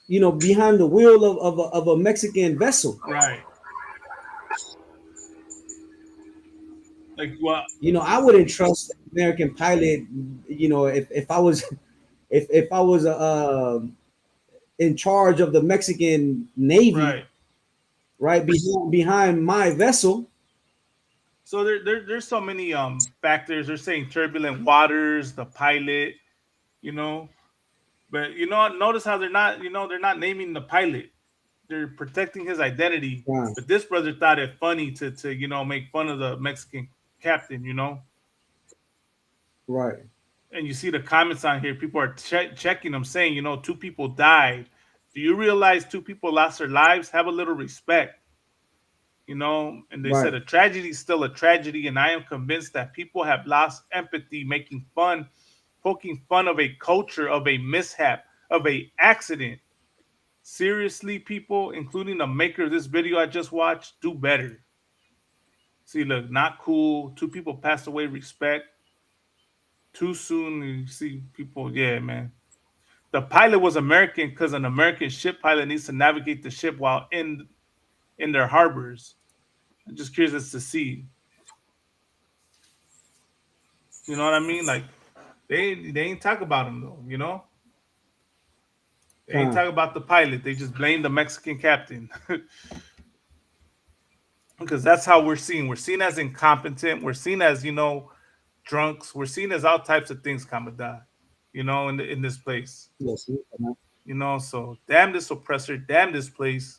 You know, behind the wheel of a Mexican vessel. Right. Like what? You know, I wouldn't trust an American pilot. You know, if I was if I was in charge of the Mexican Navy, right behind my vessel. So there's so many factors. They're saying turbulent waters, the pilot, you know. But you know, notice how they're not naming the pilot. They're protecting his identity. Wow. But this brother thought it funny to you know make fun of the Mexican captain, you know. Right. And you see the comments on here. People are checking them, saying, you know, 2 people died. Do you realize 2 people lost their lives? Have a little respect. You know, and they said a tragedy is still a tragedy, and I am convinced that people have lost empathy, poking fun of a culture, of a mishap, of a accident. Seriously, people, including the maker of this video I just watched, do better. See, look, not cool. 2 people passed away. Respect. Too soon. You see people, yeah, man. The pilot was American because an American ship pilot needs to navigate the ship while in their harbors. I'm just curious to see. You know what I mean? Like they ain't talk about him though, you know? They ain't talk about the pilot. They just blame the Mexican captain. Because that's how we're seen. We're seen as incompetent. We're seen as, you know, drunks. We're seen as all types of things, Kamada, you know, in this place. Yes. You know, so damn this oppressor, damn this place.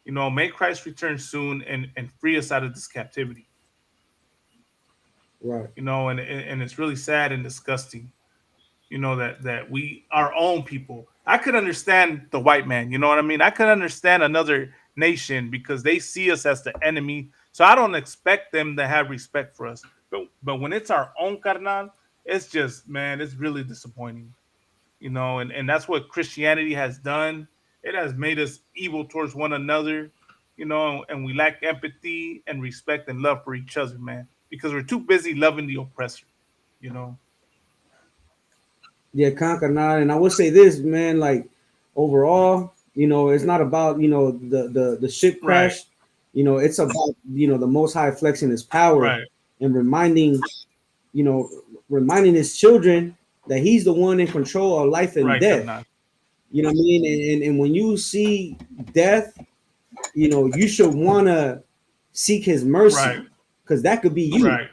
You know, may Christ return soon and free us out of this captivity. Right. You know, and it's really sad and disgusting. You know, that we, our own people. I could understand the white man, you know what I mean? I could understand another nation because they see us as the enemy. So I don't expect them to have respect for us. But when it's our own carnal, it's just, man, it's really disappointing. You know, and that's what Christianity has done. It has made us evil towards one another, you know, and we lack empathy and respect and love for each other, man, because we're too busy loving the oppressor, you know. Yeah, Concanal. And I would say this, man, like overall, You know, it's not about, you know, the ship Right. crash. You know, it's about, you know, the Most High flexing His power Right. and reminding, you know, reminding His children that He's the one in control of life and Right, death. carnal. You know what I mean? And when you see death, you know, you should want to seek His mercy, Right. because that could be you. Right.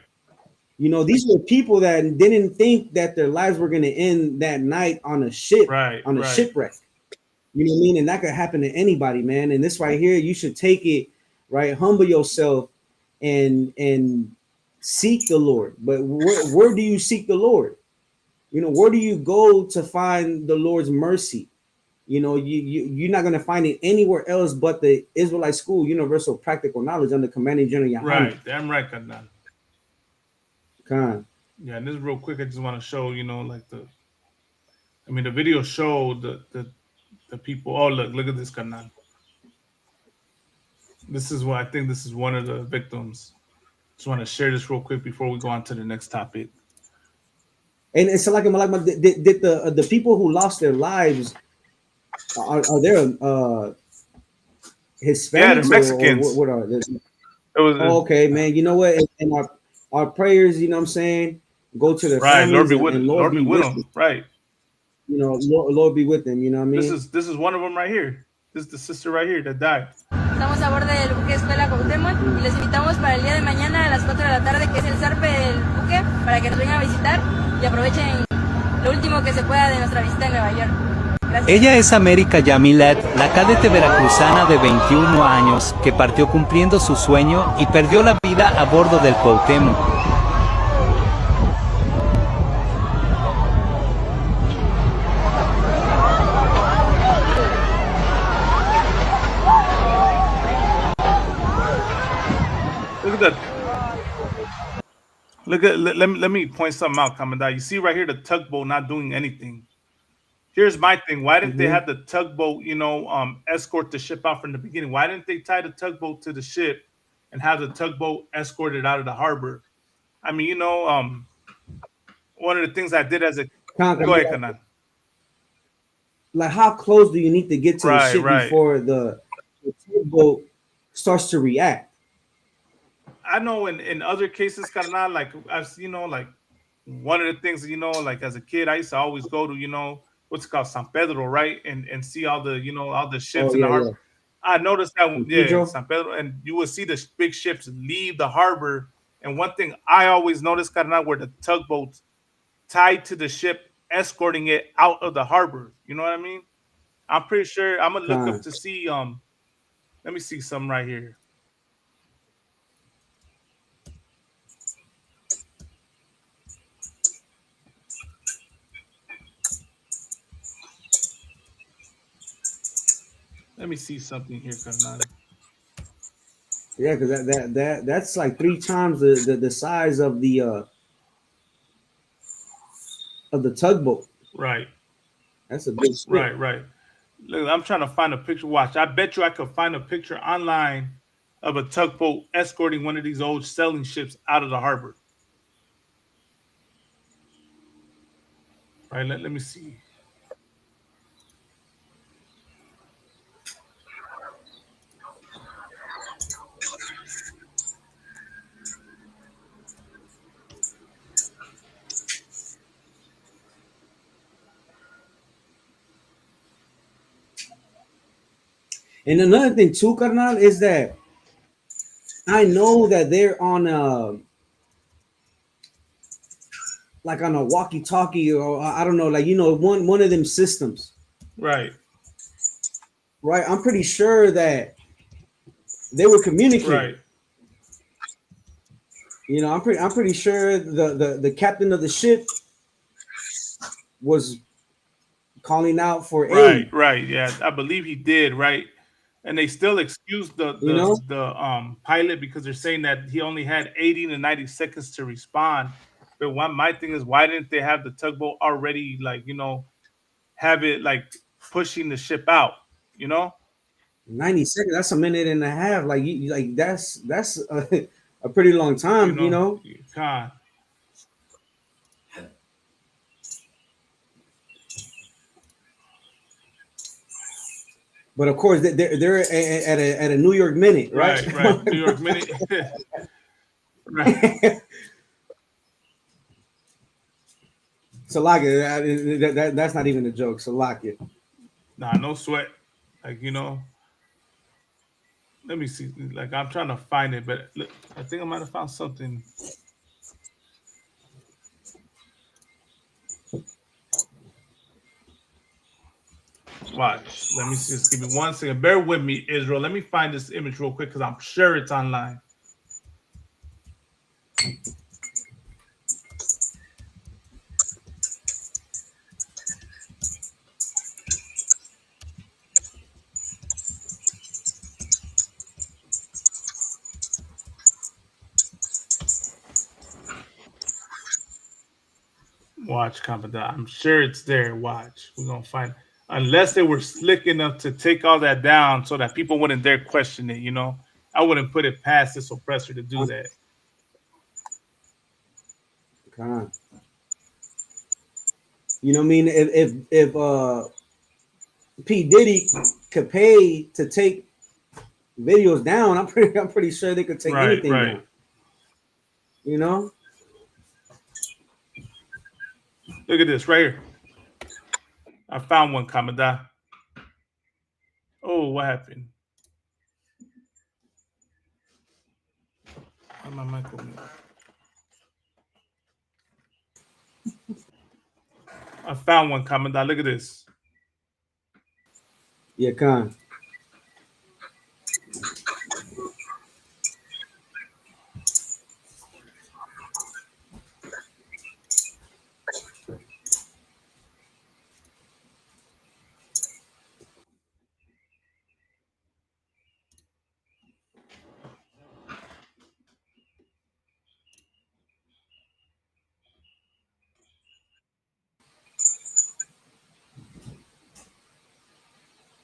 You know, these were people that didn't think that their lives were going to end that night on a ship, Right. on a Right. shipwreck. You know what I mean? And that could happen to anybody, man. And this right here, you should take it, right? Humble yourself and seek the Lord. But where do you seek the Lord? You know, where do you go to find the Lord's mercy? You know, you're not going to find it anywhere else but the Israelite School, Universal Practical Knowledge under Commanding General Yahweh. Right. Damn right, carnal. Khan. Yeah, and this is real quick. I just want to show, you know, like the video showed the people. Oh, look at this, carnal. This is what I think. This is one of the victims. Just want to share this real quick before we go on to the next topic. And it's like did the people who lost their lives are there Hispanics? Yeah, the Mexicans. Or what are they? It was Okay, man. You know what? And our prayers, you know what I'm saying, go to their right. Lord families be with and Lord be with them. Right. You know, Lord be with them. You know what I mean? This is one of them right here. This is the sister right here that died. Estamos a bordo del buque Escuela Cuauhtémoc y les invitamos para el día de mañana a las 4 de la tarde, que es el zarpe del buque, para que nos vengan a visitar y aprovechen lo último que se pueda de nuestra visita en Nueva York. Gracias. Ella es América Yamilet, la cadete veracruzana de 21 años que partió cumpliendo su sueño y perdió la vida a bordo del Cuauhtémoc. Let me point something out, Commandant. You see right here the tugboat not doing anything. Here's my thing. Why didn't they have the tugboat, you know, escort the ship out from the beginning? Why didn't they tie the tugboat to the ship and have the tugboat escorted out of the harbor? I mean, you know, one of the things I did as a go ahead, Kanan. Like, how close do you need to get to the ship Right. before the tugboat starts to react? I know in other cases, Carnal, like I've you know, like one of the things, you know, like as a kid, I used to always go to, you know, what's it called, San Pedro, right? And see all the, you know, all the ships in the harbor. Yeah. I noticed that, San Pedro, and you will see the big ships leave the harbor. And one thing I always noticed, Carnal, were the tugboats tied to the ship, escorting it out of the harbor. You know what I mean? I'm pretty sure I'm gonna look up to see. Let me see something right here. Let me see something here, Carnal. Yeah, because that's like 3 times the size of the tugboat. Right. That's a big ship. Right. Look, I'm trying to find a picture. Watch. I bet you I could find a picture online of a tugboat escorting one of these old sailing ships out of the harbor. Right. Let me see. And another thing too, Carnal, is that I know that they're on a walkie-talkie, or I don't know, like, you know, one of them systems. Right. I'm pretty sure that they were communicating. Right. You know, I'm pretty sure the captain of the ship was calling out for aid. Right. Yeah, I believe he did. Right. And they still excused the pilot because they're saying that he only had 80 to 90 seconds to respond. But my thing is, why didn't they have the tugboat already, like, you know, have it like pushing the ship out? You know, 90 seconds. That's a minute and a half. Like, that's a pretty long time. You know. God. But of course, they're at a New York minute, right? Right. New York minute. Right. Salakia, that's not even a joke. Salakia. Nah, no sweat. Like, let me see. Like, I'm trying to find it, but look, I think I might have found something. Watch. Let me see. Just give me 1 second. Bear with me, Israel. Let me find this image real quick because I'm sure it's online. Watch, Commandant. I'm sure it's there. Watch. We're going to find it. Unless they were slick enough to take all that down so that people wouldn't dare question it, I wouldn't put it past this oppressor to do that. Come on. You know what I mean? If P. Diddy could pay to take videos down, I'm pretty sure they could take anything down. You know? Look at this right here. I found one, Commandant. Oh, what happened? My microphone. I found one, Commandant. Look at this. Yeah, Khan.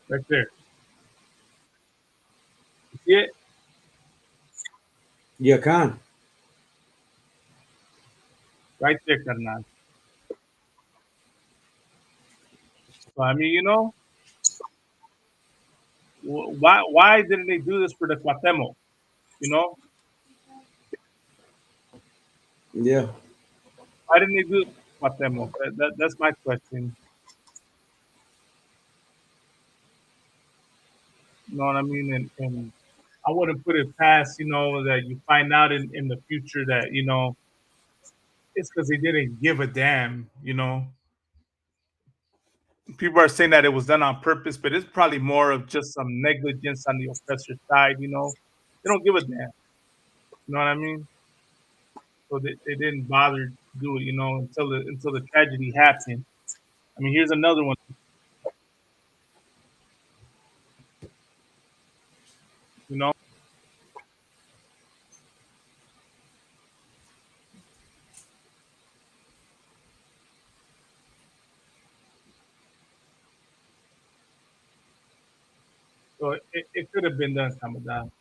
Right there. You see it? Yeah, Khan. Right there, Karnan. So, I mean, why didn't they do this for the Cuauhtemoc? Yeah. Why didn't they do it for Cuauhtemoc? That's my question. You know what I mean? And I wouldn't put it past, that you find out in the future that, it's because they didn't give a damn, People are saying that it was done on purpose, but it's probably more of just some negligence on the oppressor side, They don't give a damn. You know what I mean? So they didn't bother to do it, until the tragedy happened. I mean, here's another one. You know? So it could have been done, Kamadan.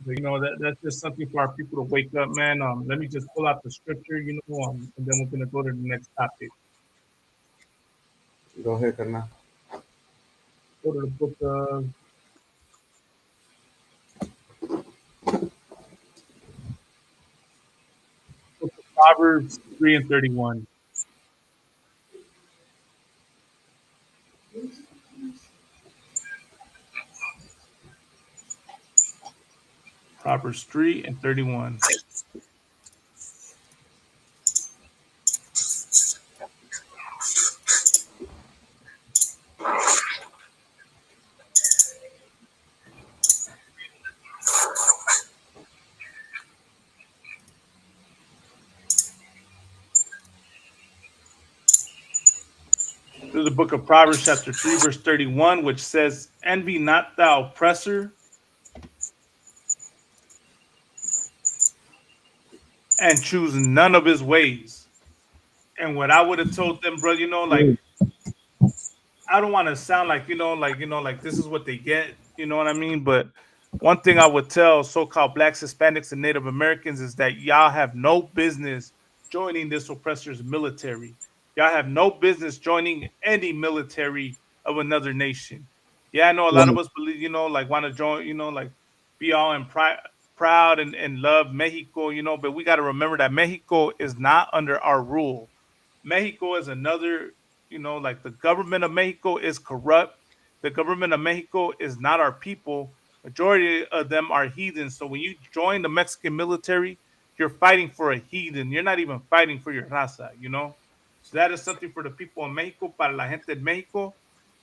But that's just something for our people to wake up, man. Let me just pull out the scripture, and then we're gonna go to the next topic. Go ahead, Karna. Go to the book of Proverbs 3:31. Proverbs 3:31. This is the book of Proverbs, chapter 3, verse 31, which says, "Envy not thou oppressor, and choose none of his ways." And what I would have told them, bro, like, I don't want to sound like, like this is what they get, you know what I mean? But one thing I would tell so-called blacks, Hispanics, and Native Americans is that y'all have no business joining this oppressor's military. Y'all have no business joining any military of another nation. Yeah, I know a lot of us believe, like want to join, like be all proud and love Mexico, but we got to remember that Mexico is not under our rule. Mexico is another, like the government of Mexico is corrupt. The government of Mexico is not our people. Majority of them are heathens. So when you join the Mexican military, you're fighting for a heathen. You're not even fighting for your raza. So that is something for the people of Mexico, para la gente de México,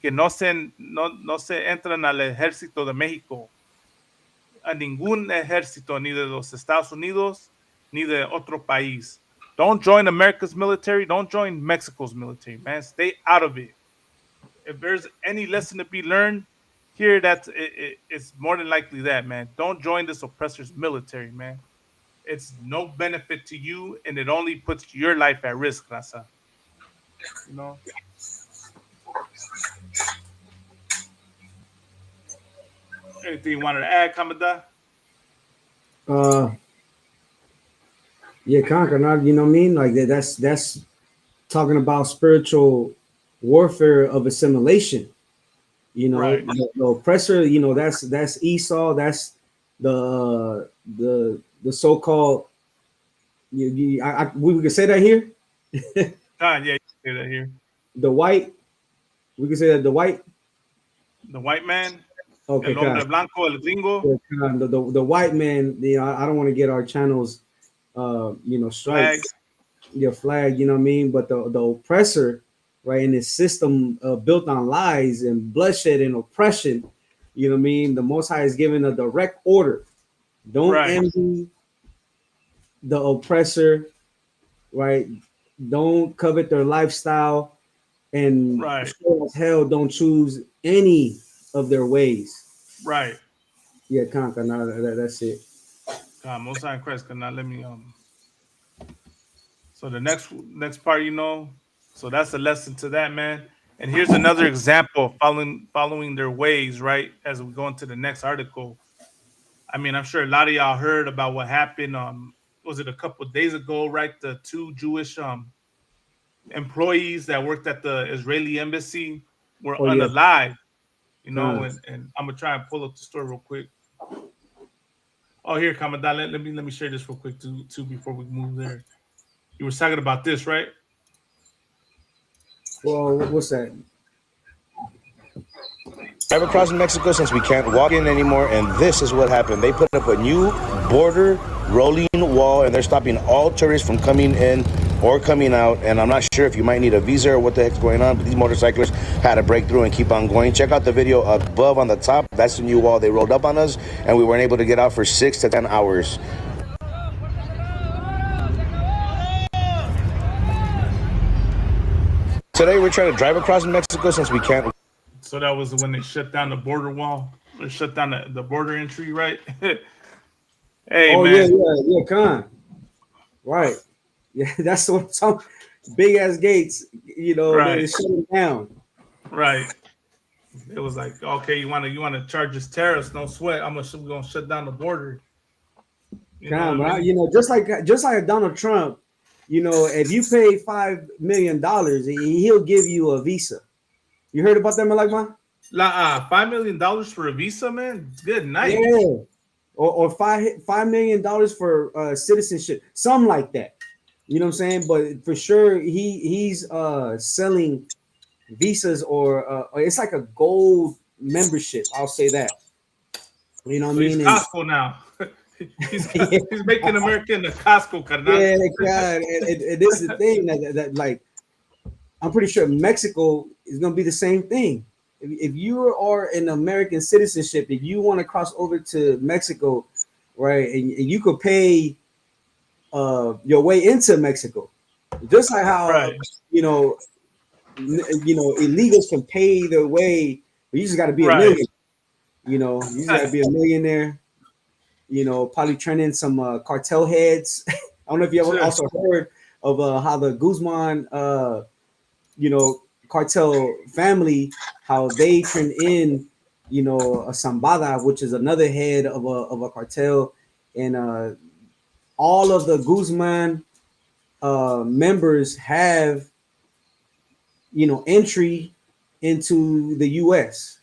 que no se entran al ejército de México, a ningún ejército, ni de los Estados Unidos, ni de otro país. Don't join America's military. Don't join Mexico's military, man. Stay out of it. If there's any lesson to be learned here, it's more than likely that, man. Don't join this oppressor's military, man. It's no benefit to you, and it only puts your life at risk, Raza. You know. Anything you wanted to add, Kamada? Yeah, conquer. Not, you know what I mean? Like that's talking about spiritual warfare of assimilation. Right. The oppressor. That's Esau. That's the so-called. We can say that here. Yeah, you can say that here. The white. We can say that the white man. Okay, El hombre blanco, el gringo. The white man. I don't want to get our channels, strike your flag. You know what I mean? But the oppressor, right, in this system built on lies and bloodshed and oppression. You know what I mean? The Most High is giving a direct order. Don't envy the oppressor, right? Don't covet their lifestyle, and sure as hell don't choose any of their ways. Right. Yeah, conquer. No, that's it. Most High in Christ could not let me So the next part, so that's a lesson to that, man. And here's another example of following their ways, right? As we go into the next article. I mean, I'm sure a lot of y'all heard about what happened. Was it a couple of days ago, right? The two Jewish employees that worked at the Israeli embassy were unalived, and I'm gonna try and pull up the story real quick. Oh, here, Commandant. Let me share this real quick too before we move there. You were talking about this, right? Well, what's that? Drive across Mexico since we can't walk in anymore, and this is what happened. They put up a new border rolling wall, and they're stopping all tourists from coming in or coming out, and I'm not sure if you might need a visa or what the heck's going on, but these motorcyclists had to break through and keep on going. Check out the video above on the top. That's the new wall they rolled up on us, and we weren't able to get out for 6 to 10 hours. Today we're trying to drive across Mexico since we can't. So that was when they shut down the border wall, or shut down the border entry, right? Hey, man. Yeah, Con. Right. Yeah, that's what I'm talking. Big ass gates, they shut them down. Right. It was like, okay, you want to charge us tariffs? No sweat. We're gonna shut down the border. Just like Donald Trump, if you pay $5 million, he'll give you a visa. You heard about that, Malagma? $5 million for a visa, man. Good night. Yeah. Or $5 million for citizenship, something like that. You know what I'm saying? But for sure, he's selling visas, or it's like a gold membership. I'll say that. You know what I mean? He's Costco now. he's making America into Costco, carnal. Yeah, God. And this is the thing that like, I'm pretty sure Mexico is going to be the same thing. If you are an American citizenship, if you want to cross over to Mexico, right, and you could pay your way into Mexico, just like how illegals can pay their way, but you just got to be a million. You just got to be a millionaire. Probably turn in some cartel heads. I don't know if you ever also heard of how the Guzman, cartel family, how they turn in, a Zambada, which is another head of a cartel, and all of the Guzman members have, entry into the U.S.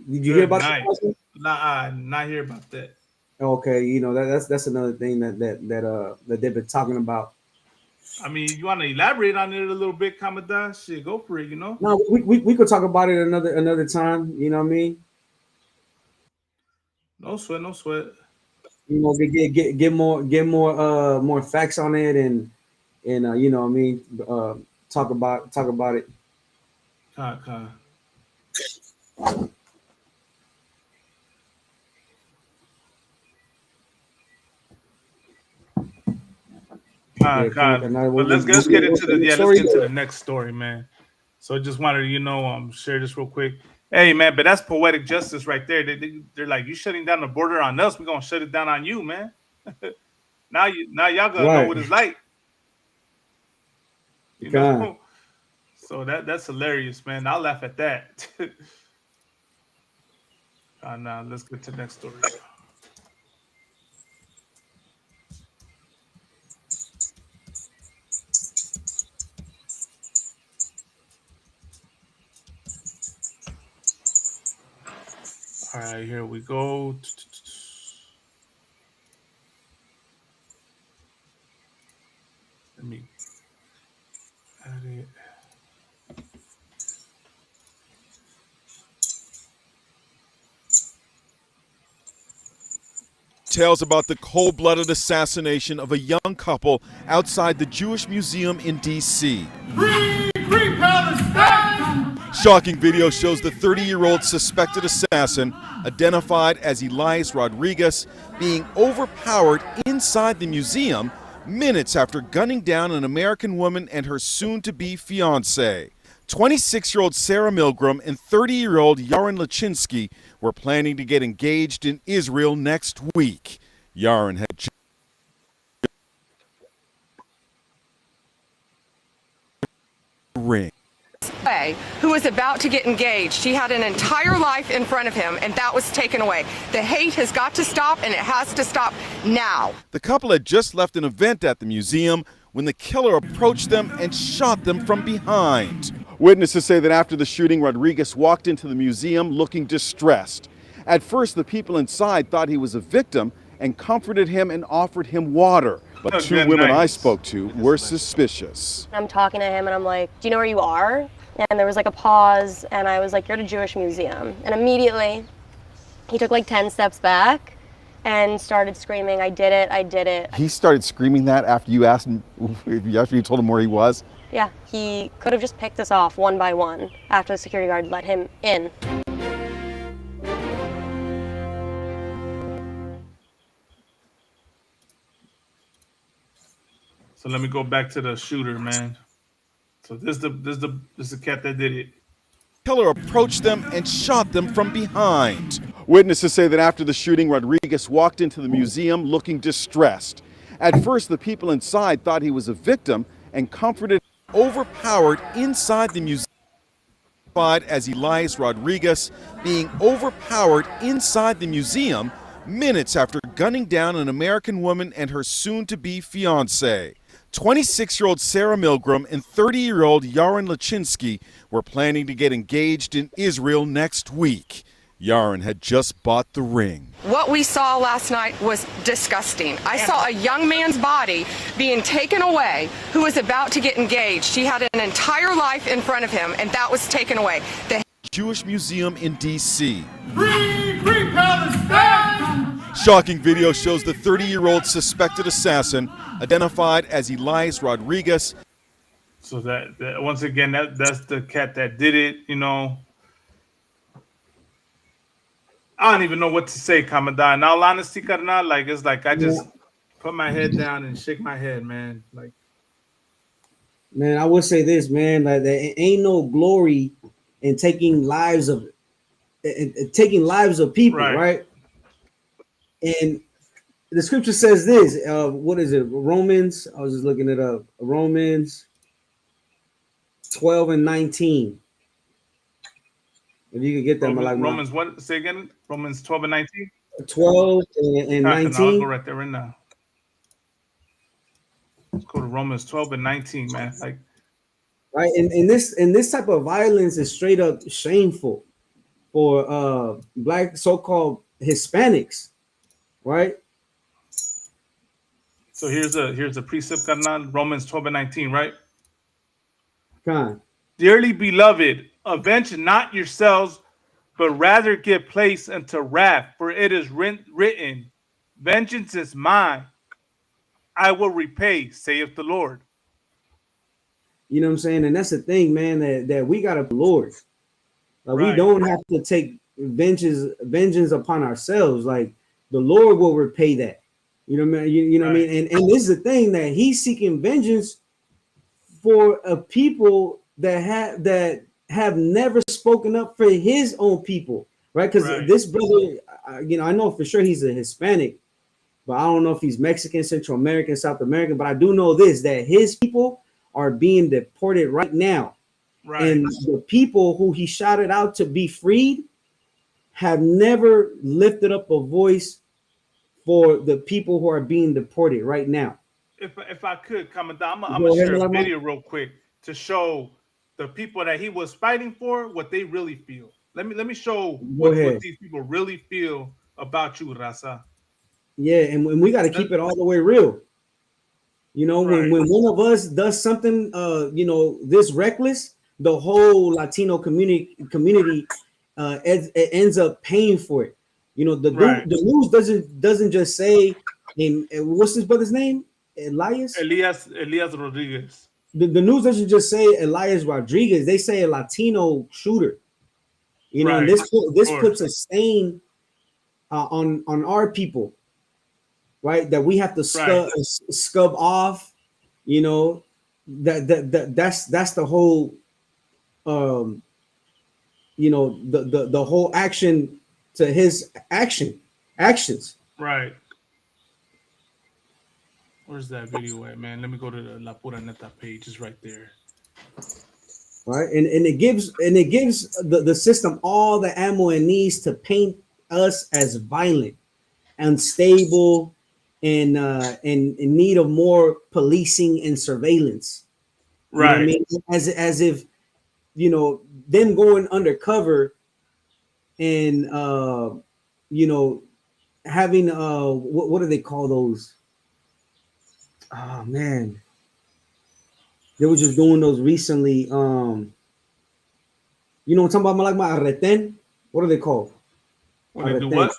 Did you hear about nice. that? Nah, not hear about that. Okay, you know that's another thing that they've been talking about. I mean, you want to elaborate on it a little bit, Commandant? Shit, go for it. You know. No, we could talk about it another time. You know what I mean? No sweat, no sweat. You know, get more facts on it and you know what I mean, talk about it. Con. But let's get into the next story, man. So I just wanted to, share this real quick. Hey, man, but that's poetic justice right there. They're like, you shutting down the border on us, we're gonna shut it down on you, man. now y'all gonna know what it's like. You know? So that's hilarious, man. I'll laugh at that. Now let's get to the next story. All right, here we go. Let me add it. Tales about the cold-blooded assassination of a young couple outside the Jewish Museum in D.C. Free Palestine! Shocking video shows the 30-year-old suspected assassin, identified as Elias Rodriguez, being overpowered inside the museum minutes after gunning down an American woman and her soon-to-be fiancé. 26-year-old Sarah Milgram and 30-year-old Yaron Lachinsky were planning to get engaged in Israel next week. Yaron had ring. Who was about to get engaged. He had an entire life in front of him, and that was taken away. The hate has got to stop, and it has to stop now. The couple had just left an event at the museum when the killer approached them and shot them from behind. Witnesses say that after the shooting, Rodriguez walked into the museum looking distressed. At first, the people inside thought he was a victim and comforted him and offered him water. But two women I spoke to were suspicious. I'm talking to him and I'm like, do you know where you are? And there was like a pause and I was like, you're at a Jewish museum. And immediately he took like 10 steps back and started screaming, I did it. He started screaming that after you asked him, after you told him where he was? Yeah, he could have just picked us off one by one after the security guard let him in. So let me go back to the shooter, man. So this is the cat that did it. Killer approached them and shot them from behind. Witnesses say that after the shooting, Rodriguez walked into the museum looking distressed. At first, the people inside thought he was a victim and comforted him, overpowered inside the museum. As Elias Rodriguez being overpowered inside the museum minutes after gunning down an American woman and her soon-to-be fiancé. 26-year-old Sarah Milgram and 30-year-old Yaron Lachinsky were planning to get engaged in Israel next week. Yaron had just bought the ring. What we saw last night was disgusting. I saw a young man's body being taken away who was about to get engaged. He had an entire life in front of him, and that was taken away. The Jewish Museum in D.C. Free Palestine! Shocking video shows the 30-year-old suspected assassin, identified as Elias Rodriguez. So that once again, that's the cat that did it, you know. I don't even know what to say, Commandant. In all honesty, Carnal, like it's like I just put my head down and shake my head, man. Like, man, I would say this, man, like there ain't no glory in taking lives of people, right? And the scripture says this. What is it? Romans. I was just looking it up. Romans 12 and 19. If you could get that, Romans what? Say again. Romans 12 and 19. 12 and 19. I'll go right there right now. Let's go to Romans 12 and 19, man. Like, right? And this type of violence is straight up shameful for black so-called Hispanics, right? So here's a precept, carnal, Romans 12:19, right? Con. Dearly beloved, avenge not yourselves, but rather give place unto wrath, for it is written, vengeance is mine, I will repay, saith the Lord. You know what I'm saying? And that's the thing, man, that we got to Lord. Like, we don't have to take vengeance upon ourselves. Like, the Lord will repay that. You know what I mean? You know what I mean? And this is the thing, that he's seeking vengeance for a people that have never spoken up for his own people, right? Because this brother, I know for sure he's a Hispanic, but I don't know if he's Mexican, Central American, South American. But I do know this, that his people are being deported right now. And the people who he shouted out to be freed have never lifted up a voice for the people who are being deported right now. If I could comment down, I'm gonna share a video real quick to show the people that he was fighting for what they really feel. Let me show what these people really feel about you, Raza. Yeah, and we got to keep it all the way real. You know, when one of us does something, this reckless, the whole Latino community ends up paying for it. You know, the news doesn't just say, what's his brother's name? Elias Rodriguez. The news doesn't just say Elias Rodriguez. They say a Latino shooter. You know, and this puts a stain on our people, right? That we have to scub off. You know, that's the whole, the whole action to his actions. Right. Where's that video at, man? Let me go to the La Pura Neta page. It's right there. Right, and it gives the system all the ammo it needs to paint us as violent, unstable, and in need of more policing and surveillance. You know what I mean? As if, them going undercover and having what do they call those? Oh man, they were just doing those recently. I'm talking about, like my arreten. What are they called? When they do what?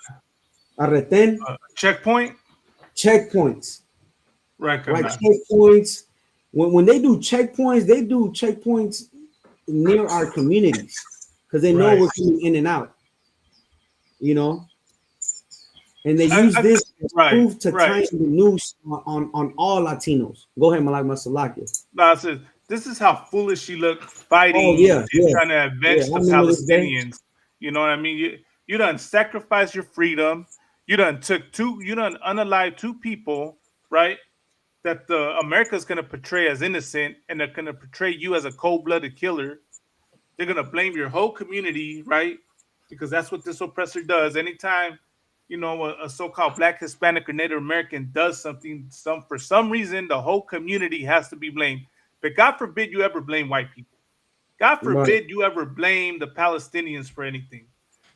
Arreten. Checkpoint. Checkpoints. Right. Checkpoints. When they do checkpoints near our communities, because they know we're coming in and out. And they use this as proof to tie the noose on all Latinos. Go ahead, Malak Masalaki. No, this is how foolish she looked fighting trying to avenge the Palestinians. You know what I mean? You done sacrificed your freedom. You done unalived two people, right? That the America's gonna portray as innocent, and they're gonna portray you as a cold-blooded killer. They're gonna blame your whole community, right? Because that's what this oppressor does. Anytime a so-called Black, Hispanic, or Native American does something, for some reason, the whole community has to be blamed. But God forbid you ever blame white people. God forbid you ever blame the Palestinians for anything.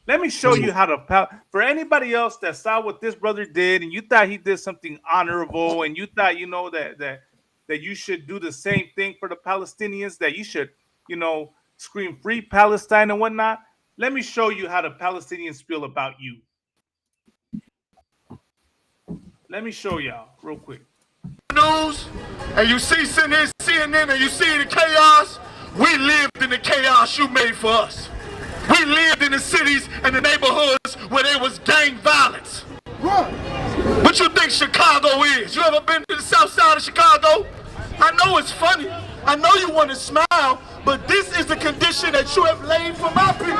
Let me show you how to. For anybody else that saw what this brother did, and you thought he did something honorable, and you thought that you should do the same thing for the Palestinians, that you should scream free Palestine and whatnot. Let me show you how the Palestinians feel about you. Let me show y'all real quick. News, and you see CNN, and you see the chaos. We lived in the chaos you made for us. We lived in the cities and the neighborhoods where there was gang violence. What you think Chicago is? You ever been to the south side of Chicago? I know it's funny. I know you want to smile, but this is the condition that you have laid for my people.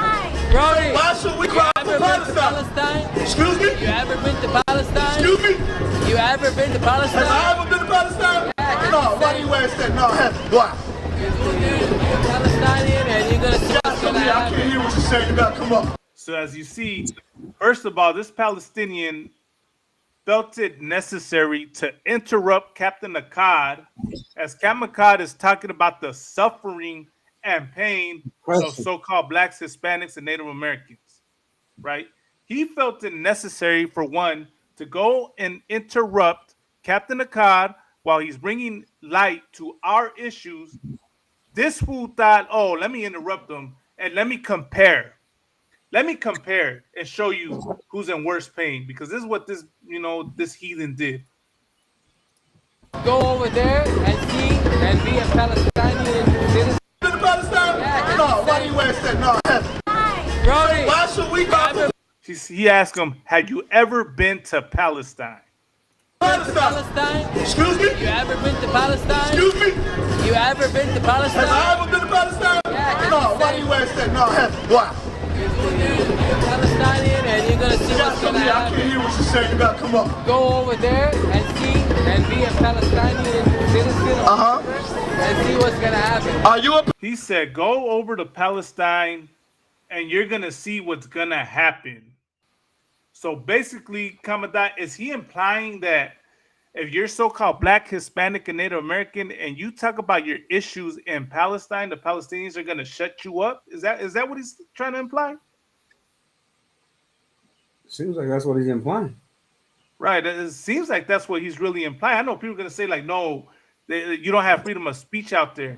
Brody, why should we cry for Palestine? Excuse me? You ever been to Palestine? Excuse me? You ever been to Palestine? Have I ever been to Palestine? Yeah, no, why do you ask that? No, why? You're Palestinian and you're gonna I can't hear what you're saying. You gotta come up. So as you see, first of all, this Palestinian felt it necessary to interrupt Captain Akkad as Captain Akkad is talking about the suffering and pain of so-called blacks, Hispanics, and Native Americans, right? He felt it necessary, for one, to go and interrupt Captain Akkad while he's bringing light to our issues. This fool thought, oh, let me interrupt him and let me compare. Let me compare and show you who's in worse pain, because this is what this heathen did. Go over there and see and be a Palestinian citizen. To Palestine? Yeah, No, why do you ask that? No, Brody, why should we go? He asked him, "Had you ever been to Palestine?" Palestine? Excuse me? You ever been to Palestine? Excuse me? You ever been to Palestine? Have I ever been to Palestine? Yeah, No, why do you ask that? No, why? You're Palestinian and you're gonna see what's gonna happen. I can't hear what you're saying. You gotta come up. Go over there and see and be a Palestinian citizen and see what's gonna happen. Are you a? He said, "Go over to Palestine, and you're gonna see what's gonna happen." So basically, Commandant, is he implying that if you're so-called black, Hispanic, and Native American, and you talk about your issues in Palestine, the Palestinians are gonna shut you up? Is that what he's trying to imply? Seems like that's what he's implying. Right. It seems like that's what he's really implying. I know people are going to say, like, no, you don't have freedom of speech out there.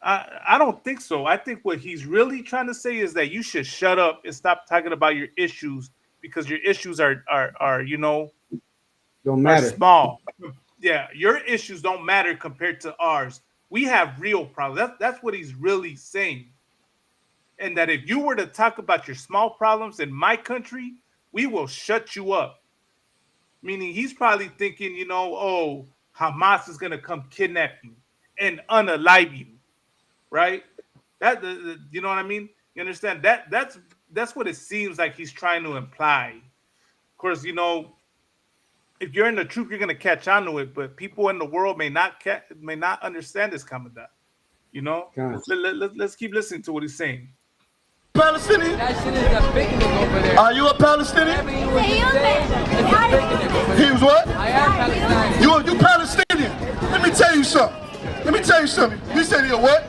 I don't think so. I think what he's really trying to say is that you should shut up and stop talking about your issues, because your issues are don't matter. Small. Yeah, your issues don't matter compared to ours. We have real problems. That's what he's really saying. And that if you were to talk about your small problems in my country, we will shut you up. Meaning he's probably thinking, oh, Hamas is going to come kidnap you and unalive you, right? That you know what I mean? You understand? That's what it seems like he's trying to imply. Of course, if you're in the truth, you're going to catch on to it, but people in the world may not understand this, Commandant. Let's keep listening to what he's saying. Palestinian? That shit is a picnic over there. Are you a Palestinian? He was what? I am Palestinian. You Palestinian? Let me tell you something. You said you're what?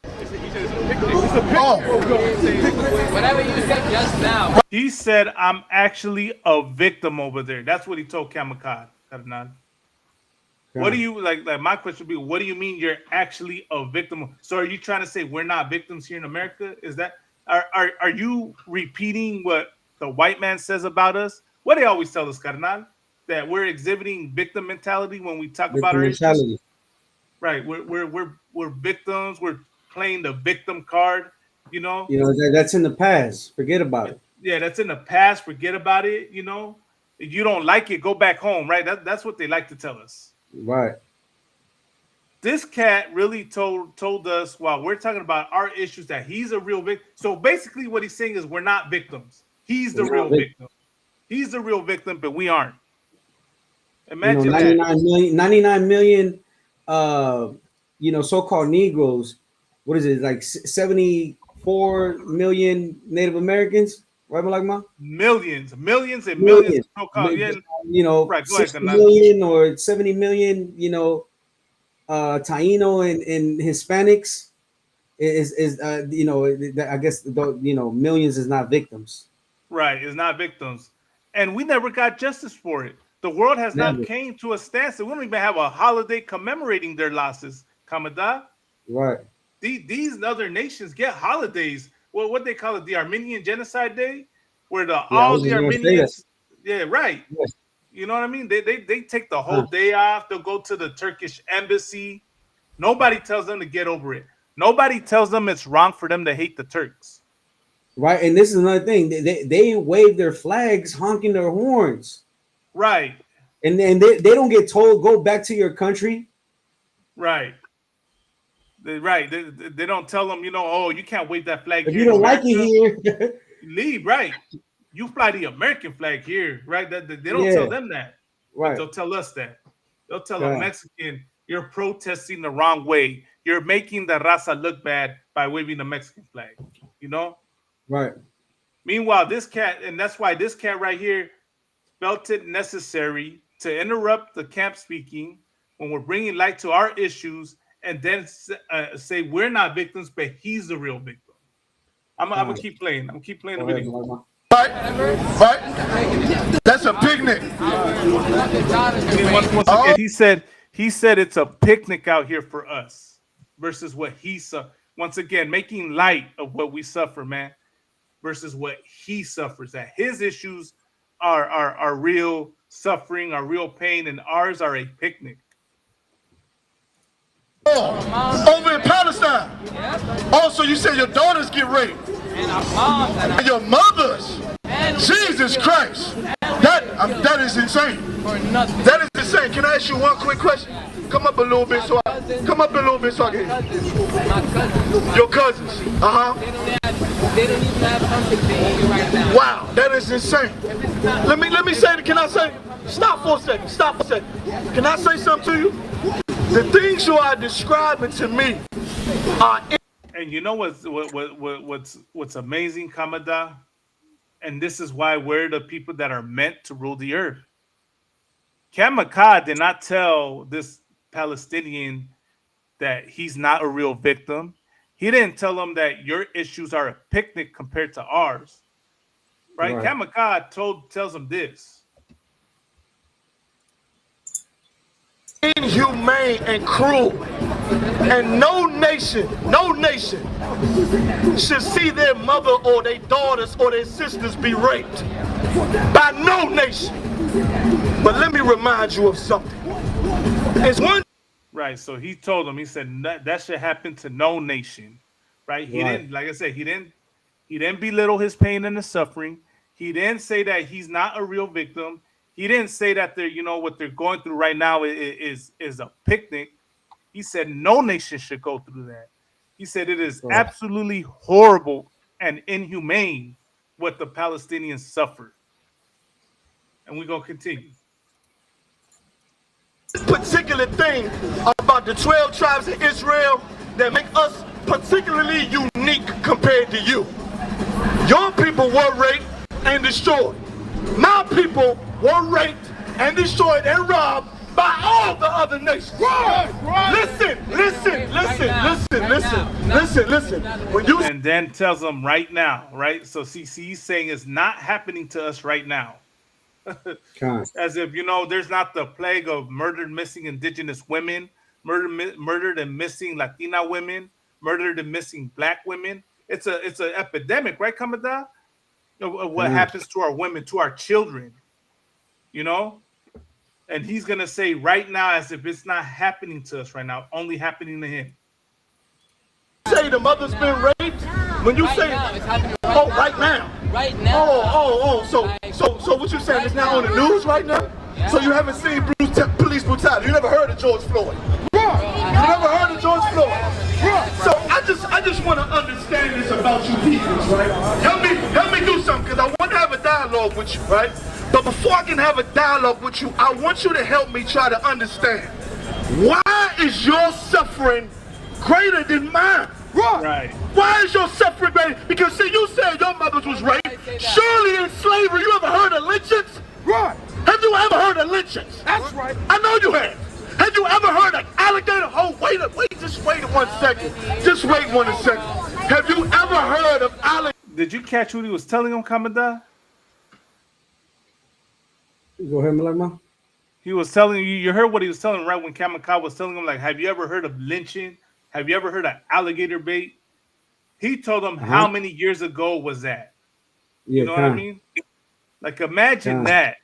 Whatever you said just now. He said, I'm actually a victim over there. That's what he told Kamikad. What do you like? My question would be, what do you mean you're actually a victim? So are you trying to say we're not victims here in America? Is that are you repeating what the white man says about us? What they always tell us, Carnal, that we're exhibiting victim mentality when we talk about our issues. Right. We're victims. We're playing the victim card. That's in the past. Forget about it. Yeah, that's in the past. Forget about it. If you don't like it, go back home. Right. That's what they like to tell us. Right. This cat really told us, while we're talking about our issues, that he's a real victim. So basically what he's saying is we're not victims. He's the real victim. He's the real victim, but we aren't. Imagine 99 million so-called Negroes. What is it, like 74 million Native Americans? Right, Malagma? Millions and millions. So-called, right, 60 million or 70 million, Taino and Hispanics is I guess millions is not victims. Right, is not victims, and we never got justice for it. The world has not came to a standstill. We don't even have a holiday commemorating their losses, Kamada. Right. These other nations get holidays. Well, what they call it, the Armenian Genocide Day, where all the Armenians. Yeah, right. Yeah. You know what I mean? They take the whole day off. They'll go to the Turkish embassy. Nobody tells them to get over it. Nobody tells them it's wrong for them to hate the Turks. Right, and this is another thing. They wave their flags, honking their horns. Right. And then they don't get told, go back to your country. Right. They don't tell them, oh, you can't wave that flag if here. You don't like it here. Leave, right. You fly the American flag here, right? They don't tell them that. Right. They'll tell us that. They'll tell a Mexican, you're protesting the wrong way. You're making the raza look bad by waving the Mexican flag, Right. Meanwhile, this cat, and that's why this cat right here felt it necessary to interrupt the camp speaking when we're bringing light to our issues, and then say we're not victims, but he's the real victim. I'm gonna keep playing. I'm gonna keep playing the video. Right? That's a picnic. Once again, he said it's a picnic out here for us versus what he saw. Once again, making light of what we suffer, man, versus what he suffers. That his issues are real suffering, are real pain, and ours are a picnic. Over in Palestine. Also, you said your daughters get raped. And your mothers. Jesus Christ. That is insane. That is insane. Can I ask you one quick question? Come up a little bit so I can hear. Your cousins. They don't even have something to eat right now. Wow, that is insane. Let me say, can I say, stop for a second. Can I say something to you? The things you are describing to me are. And you know what's amazing, Kamada? And this is why we're the people that are meant to rule the earth. Kamaka did not tell this Palestinian that he's not a real victim. He didn't tell him that your issues are a picnic compared to ours. Right? Kamaka tells him this. Inhumane and cruel, and no nation should see their mother or their daughters or their sisters be raped by no nation. But let me remind you of something. It's one. Right, so he told him. He said that should happen to no nation. Right? He didn't, like I said, he didn't belittle his pain and the suffering. He didn't say that he's not a real victim. He didn't say that what they're going through right now is a picnic. He said no nation should go through that. He said it is absolutely horrible and inhumane what the Palestinians suffered. And we're going to continue. Particular thing about the 12 tribes of Israel that make us particularly unique compared to you. Your people were raped and destroyed. My people were raped and destroyed and robbed by all the other nations. Listen. When you and then tells them right now, right? So he's saying it's not happening to us right now. As if there's not the plague of murdered, missing indigenous women, murdered and missing Latina women, murdered and missing black women. It's an epidemic, right, Kamada? What happens to our women, to our children, and he's gonna say right now as if it's not happening to us right now, only happening to him. Say the mother's been raped. When you say, right now. So what you saying is now on the news right now? So you haven't seen police brutality? You never heard of George Floyd? You never heard of George Floyd? So I just want to understand this about you people, right? Help me do something, because I want to have a dialogue with you, right? But before I can have a dialogue with you, I want you to help me try to understand. Why is your suffering greater than mine? Right. Why is your suffering greater? Because see, you said your mother was raped. Surely in slavery, you ever heard of lynchings? Right. Have you ever heard of lynchings? That's right. I know you have. Have you ever heard of alligator? Oh, just wait 1 second. Just wait 1 second. Have you ever heard of alligator? Did you catch what he was telling him, Kamada? Go ahead, Malama. He was telling you heard what he was telling him, right? When Kamaka was telling him, like, have you ever heard of lynching? Have you ever heard of alligator bait? He told him how many years ago was that? You know what I mean? Like, imagine that.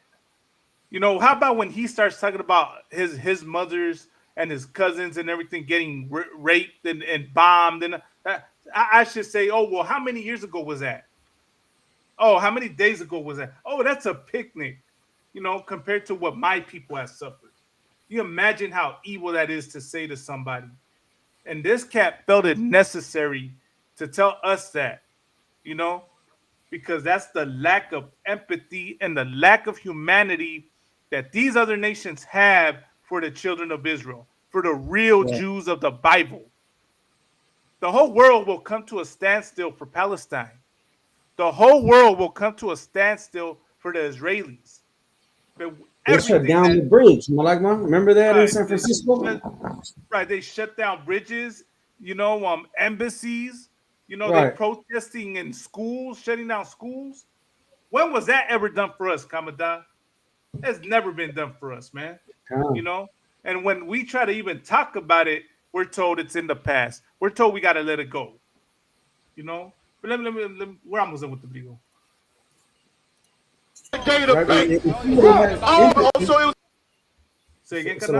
How about when he starts talking about his mothers and his cousins and everything getting raped and bombed? And I should say, oh, well, how many years ago was that? Oh, how many days ago was that? Oh, that's a picnic, compared to what my people have suffered. You imagine how evil that is to say to somebody. And this cat felt it necessary to tell us that, because that's the lack of empathy and the lack of humanity that these other nations have for the children of Israel, for the real Jews of the Bible. The whole world will come to a standstill for Palestine. The whole world will come to a standstill for the Israelis. But They shut down the bridge. Malagma, remember that in San Francisco? Right, they shut down bridges, embassies, they Right. protesting in schools, shutting down schools. When was that ever done for us, Commandant? It's never been done for us, man. And when we try to even talk about it, we're told it's in the past. We're told we got to let it go. But let me, we're almost done with the video. Say again, I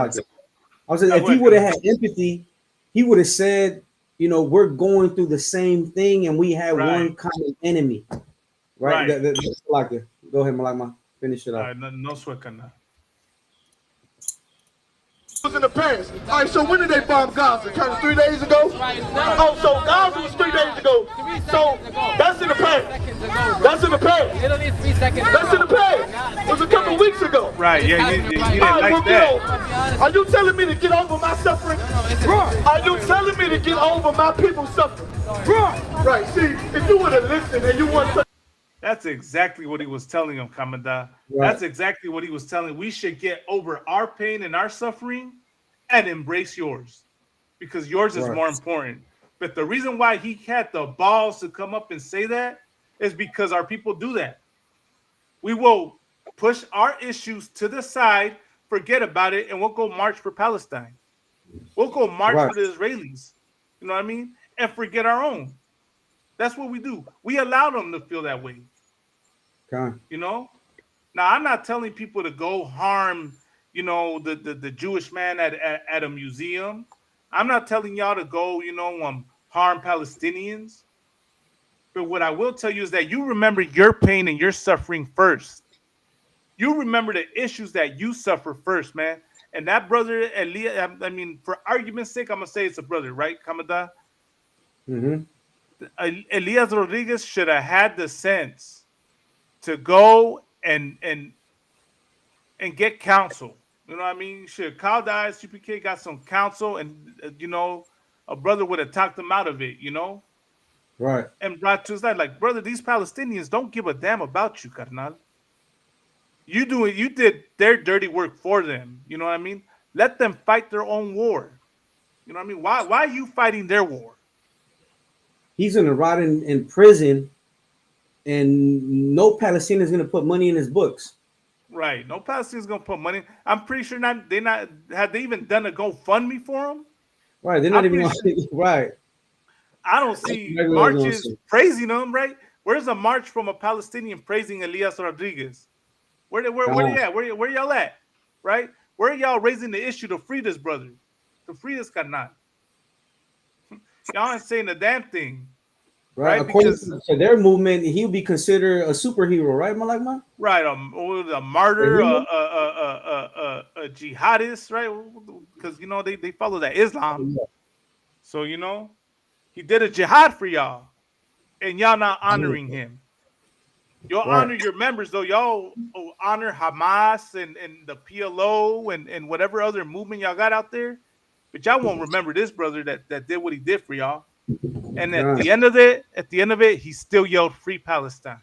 was saying, if he would have had empathy, he would have said, we're going through the same thing and we have one common enemy. Right? That's like it. Go ahead, Malagma. Finish it up. All right, no sweat on that. Was in the past. All right, so when did they bomb Gaza? Kind of 3 days ago? Oh, so Gaza was 3 days ago. So that's in the past. That's in the past. That's in the past. It was a couple weeks ago. Right, yeah, you didn't like that. Are you telling me to get over my suffering? Are you telling me to get over my people's suffering? Right, see, if you would have listened and you want to. That's exactly what he was telling him, Commandant. Right. That's exactly what he was telling. We should get over our pain and our suffering and embrace yours because yours is more important. But the reason why he had the balls to come up and say that is because our people do that. We will push our issues to the side, forget about it, and we'll go march for Palestine. We'll go march for the Israelis. You know what I mean? And forget our own. That's what we do. We allow them to feel that way. Okay. Now I'm not telling people to go harm, the Jewish man at a museum. I'm not telling y'all to go, harm Palestinians. But what I will tell you is that you remember your pain and your suffering first. You remember the issues that you suffer first, man. And that brother, Elias, I mean, for argument's sake, I'm gonna say it's a brother, right, Commandant? Mm-hmm. Elias Rodriguez should have had the sense to go and get counsel. You know what I mean? You should have called the ISUPK, got some counsel, and a brother would have talked him out of it. Right. And brought to his life, like, brother, these Palestinians don't give a damn about you, carnal. You did their dirty work for them. You know what I mean? Let them fight their own war. You know what I mean? Why are you fighting their war? He's gonna rot in prison, and no Palestinian is gonna put money in his books. Right. No Palestinian's gonna put money. I'm pretty sure have they even done a GoFundMe for him? Right. They're not even right. I don't see marches praising them, right? Where's a march from a Palestinian praising Elias Rodriguez? Where they at? Where y'all at? Right? Where are y'all raising the issue to free this brother? To free this carnal? Y'all ain't saying a damn thing. Right. According to their movement, he'll be considered a superhero, right, Malagma? Right. A martyr, a jihadist, right? Because they follow that Islam. Yeah. So he did a jihad for y'all, and y'all not honoring him. Y'all honor your members, though. Y'all honor Hamas and the PLO and whatever other movement y'all got out there. But y'all won't remember this brother that did what he did for y'all. And at the end of it, he still yelled "Free Palestine."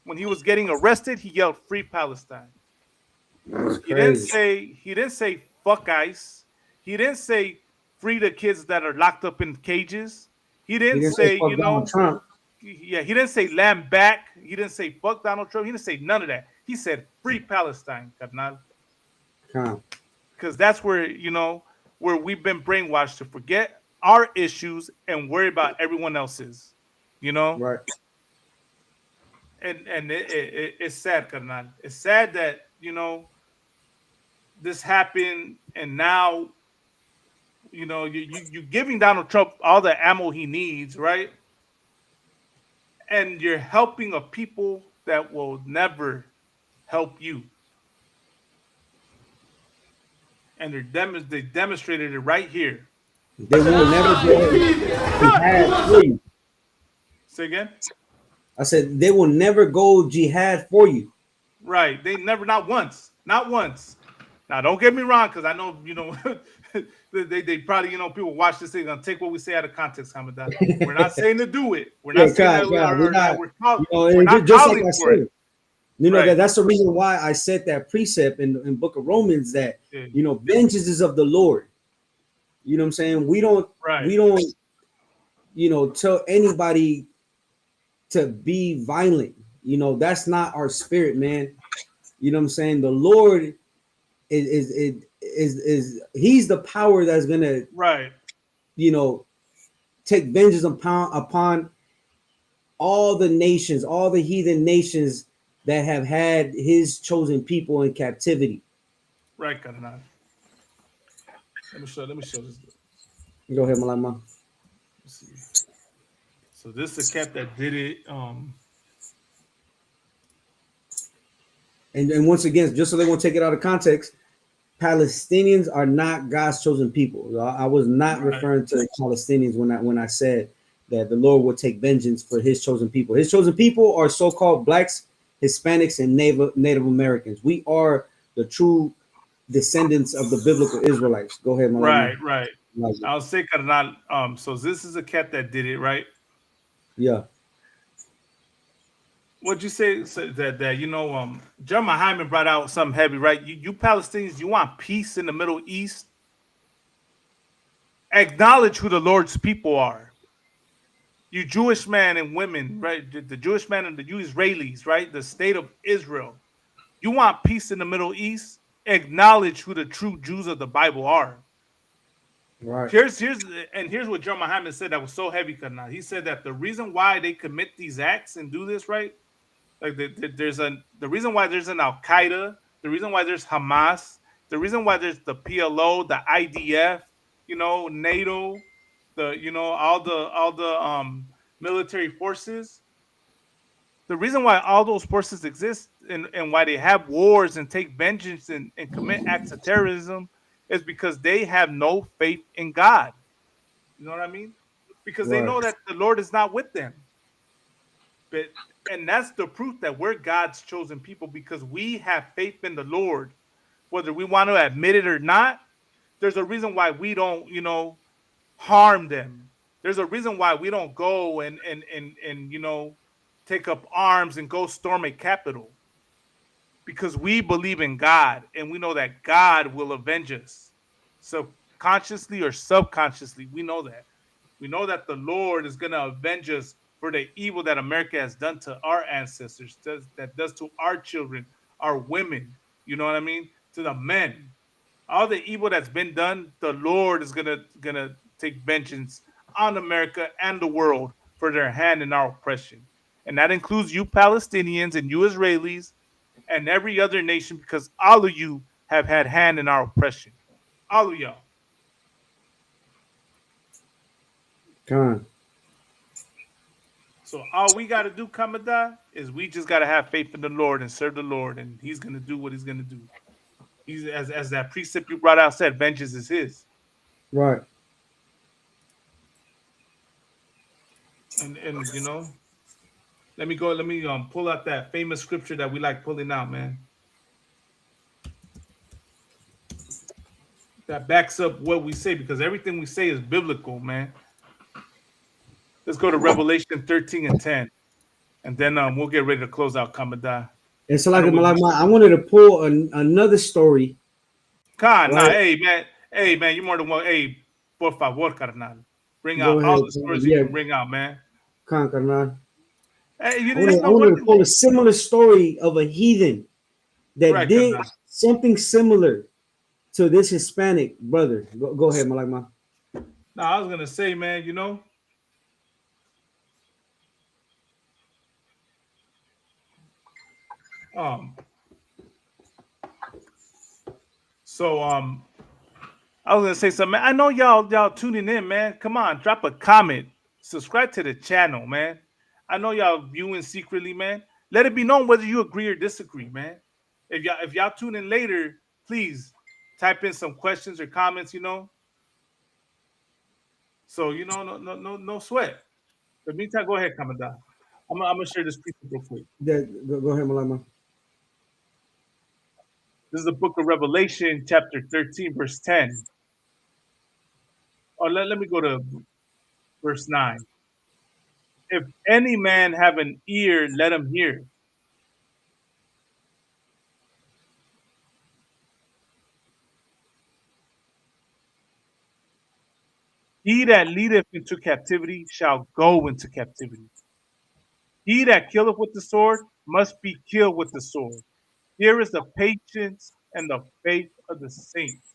When he was getting arrested, he yelled "Free Palestine." He didn't say "fuck ICE." He didn't say "free the kids that are locked up in cages." He didn't say Trump. Yeah, he didn't say "land back." He didn't say "fuck Donald Trump." He didn't say none of that. He said "Free Palestine," carnal. Because that's where where we've been brainwashed to forget our issues and worry about everyone else's, Right. And it's sad, carnal. It's sad that this happened, and now you're giving Donald Trump all the ammo he needs, right? And you're helping a people that will never help you. And they demonstrated it right here. They will never go jihad for you. Say again? I said they will never go jihad for you. Right. They never, not once. Not once. Now, don't get me wrong, because I know, they probably, people watch this thing and take what we say out of context, Hamadan. We're not saying to do it. We're not saying that we're not calling for it. You know Right. that's the reason why I said that precept in Book of Romans that Yeah. vengeance is of the Lord. You know what I'm saying? We don't Right. tell anybody to be violent. That's not our spirit, man. You know what I'm saying? The Lord is he's the power that's gonna Right. take vengeance upon all the nations, all the heathen nations that have had his chosen people in captivity. Right, carnal. Let me show this. Go ahead, Malama. Let's see. So this is a cat that did it. And once again, just so they won't take it out of context, Palestinians are not God's chosen people. I was not Right. referring to Palestinians when I said that the Lord will take vengeance for his chosen people. His chosen people are so-called blacks, Hispanics, and Native Americans. We are the true descendants of the biblical Israelites. Go ahead, Malama. Right. I'll say carnal. So this is a cat that did it, right? Yeah. What'd you say? So that John Hyman brought out something heavy, right? You Palestinians, you want peace in the Middle East? Acknowledge who the Lord's people are. You Jewish man and women, right? The Jewish man and the you Israelis, right? The state of Israel. You want peace in the Middle East? Acknowledge who the true Jews of the Bible are. Right. Here's what John Muhammad said that was so heavy, Kana. He said that the reason why they commit these acts and do this, right? Like the reason why there's an Al Qaeda, the reason why there's Hamas, the reason why there's the PLO, the IDF, NATO, all the military forces. The reason why all those forces exist and why they have wars and take vengeance and commit acts of terrorism is because they have no faith in God. You know what I mean? Because they Right. know that the Lord is not with them. And that's the proof that we're God's chosen people because we have faith in the Lord, whether we want to admit it or not. There's a reason why we don't, harm them. There's a reason why we don't go and take up arms and go storm a capital because we believe in God and we know that God will avenge us. So consciously or subconsciously, we know that. We know that the Lord is going to avenge us for the evil that America has done to our ancestors, that does to our children, our women, you know what I mean? To the men. All the evil that's been done, the Lord is gonna take vengeance on America and the world for their hand in our oppression. And that includes you Palestinians and you Israelis and every other nation because all of you have had hand in our oppression. All of y'all. Con. So all we got to do, Kamada, is we just got to have faith in the Lord and serve the Lord, and He's going to do what He's going to do. He's as that precept you brought out said, vengeance is His. Right. And let me pull out that famous scripture that we like pulling out, man. That backs up what we say because everything we say is biblical, man. Let's go to Revelation 13 and 10. And then we'll get ready to close out Kamada. And so like I wanted to pull another story. Nah, hey man, you're more than one. Hey, por favor, carnal. Bring Go out ahead. all the stories you can bring out, man. Con, carnal. Hey, I wanted to pull a similar story of a heathen that did carnal. something similar to this Hispanic brother. Go ahead, Malagma. No, I was gonna say, man, I was gonna say something. I know y'all tuning in, man. Come on, drop a comment, subscribe to the channel, man. I know y'all viewing secretly, man. Let it be known whether you agree or disagree, man. If y'all tune in later, please type in some questions or comments, So no sweat. But meantime, go ahead, Kamada. I'm gonna share this piece real quick. Go ahead, Malagma. This is the book of Revelation, chapter 13, verse 10. Oh, let me go to verse 9. If any man have an ear, let him hear. He that leadeth into captivity shall go into captivity. He that killeth with the sword must be killed with the sword. Here is the patience and the faith of the saints.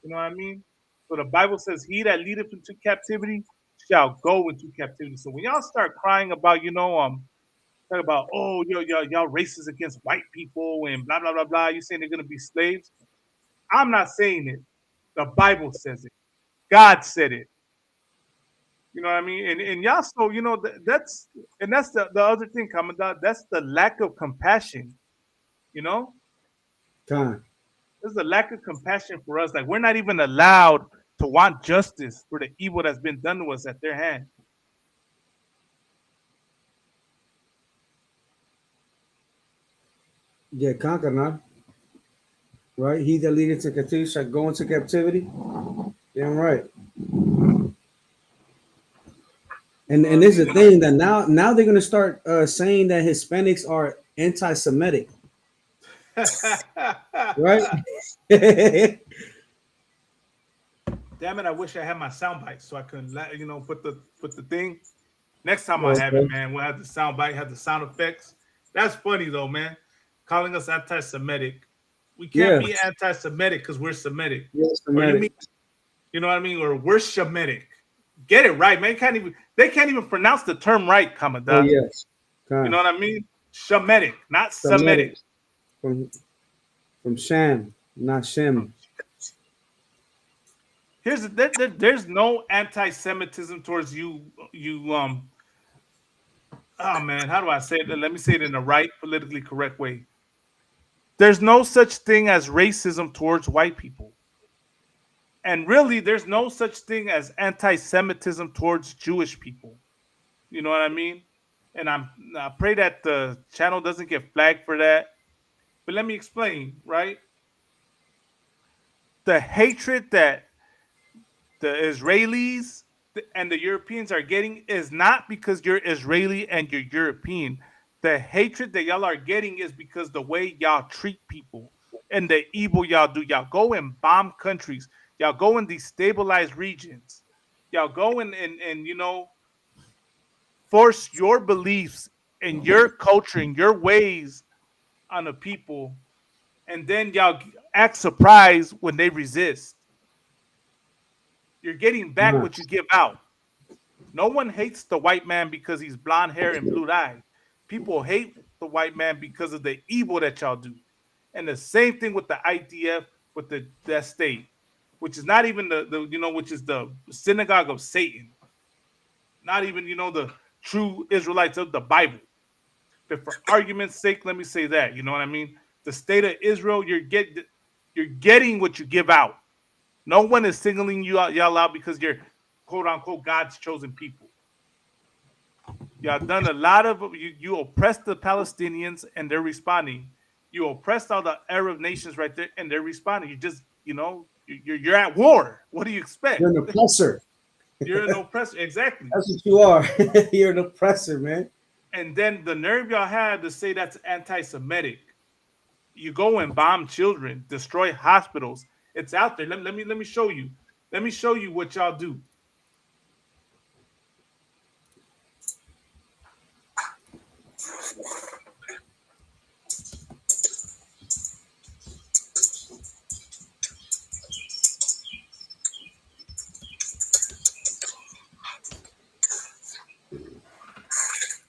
You know what I mean? So the Bible says, he that leadeth into captivity shall go into captivity. So when y'all start crying about, talk about, oh, y'all racist against white people and blah, blah, blah, blah, you saying they're going to be slaves? I'm not saying it. The Bible says it. God said it. You know what I mean? And y'all, so, that's the other thing, Commandant. That's the lack of compassion, you know? Con. There's a lack of compassion for us. Like, we're not even allowed to want justice for the evil that's been done to us at their hand. Yeah, conquer not. Right? He that leadeth to captivity shall go into captivity. Damn right. And there's a thing that now they're gonna start saying that Hispanics are anti-Semitic. Right? Damn it! I wish I had my sound bite so I could, put the thing. Next time I have it, man, we'll have the sound bite, have the sound effects. That's funny though, man. Calling us anti-Semitic. We can't be anti-Semitic because we're Semitic. Or you mean, you know what I mean? Or we're Shemitic. Get it right, man. They can't even pronounce the term right, Commandant. Oh yes. You know what I mean? Shemitic, not Semitic. From Sham, not Shem. There's no anti-Semitism towards oh man, how do I say it? Let me say it in the right politically correct way. There's no such thing as racism towards white people. And really, there's no such thing as anti-Semitism towards Jewish people. You know what I mean? And I pray that the channel doesn't get flagged for that. But let me explain, right? The hatred that the Israelis and the Europeans are getting is not because you're Israeli and you're European. The hatred that y'all are getting is because the way y'all treat people and the evil y'all do. Y'all go and bomb countries. Y'all go and destabilize regions. Y'all go and force your beliefs and your culture and your ways on the people. And then y'all act surprised when they resist. You're getting back what you give out. No one hates the white man because he's blonde hair and blue eyes. People hate the white man because of the evil that y'all do. And the same thing with the IDF, with that state, which is not even which is the synagogue of Satan. Not even, the true Israelites of the Bible. But for argument's sake, let me say that. You know what I mean? The state of Israel, you're getting what you give out. No one is singling y'all out because you're quote unquote God's chosen people. Y'all done a lot of you oppressed the Palestinians and they're responding. You oppressed all the Arab nations right there and they're responding. You just you're at war. What do you expect? You're an oppressor. You're an oppressor. Exactly. That's what you are. You're an oppressor, man. And then the nerve y'all had to say that's anti-Semitic. You go and bomb children, destroy hospitals. It's out there. Let me show you. Let me show you what y'all do.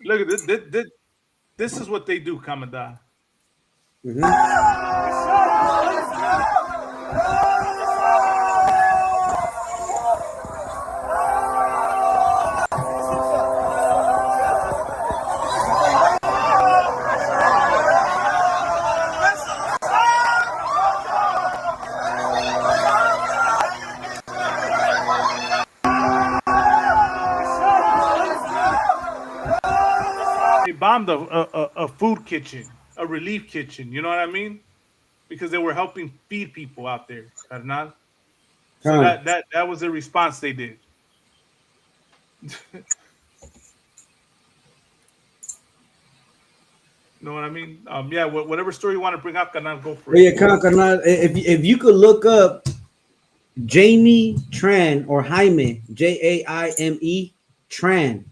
Look at this. This is what they do, Commandant. They bombed a food kitchen, a relief kitchen. You know what I mean? Because they were helping feed people out there, Carnal. So that was the response they did. You know what I mean? Yeah, whatever story you want to bring up, Carnal, go for it. Yeah, Carnal, if you could look up Jamie Tran or Jaime, Jaime Tran.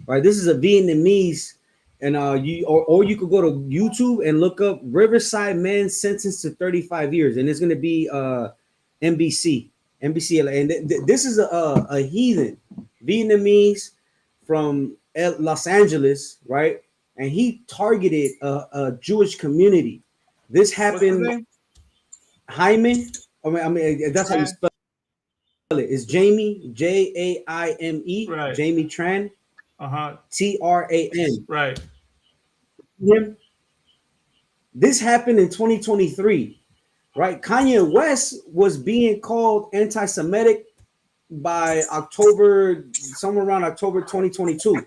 Right, this is a Vietnamese, and or you could go to YouTube and look up Riverside man sentenced to 35 years, and it's gonna be NBC, and this is a heathen Vietnamese from Los Angeles, right? And he targeted a Jewish community. This happened. Jaime, I mean that's how you spell it. It's Jamie, Jaime, Right. Jamie Tran, Tran. Right. Him. This happened in 2023, right? Kanye West was being called anti-Semitic by somewhere around October 2022.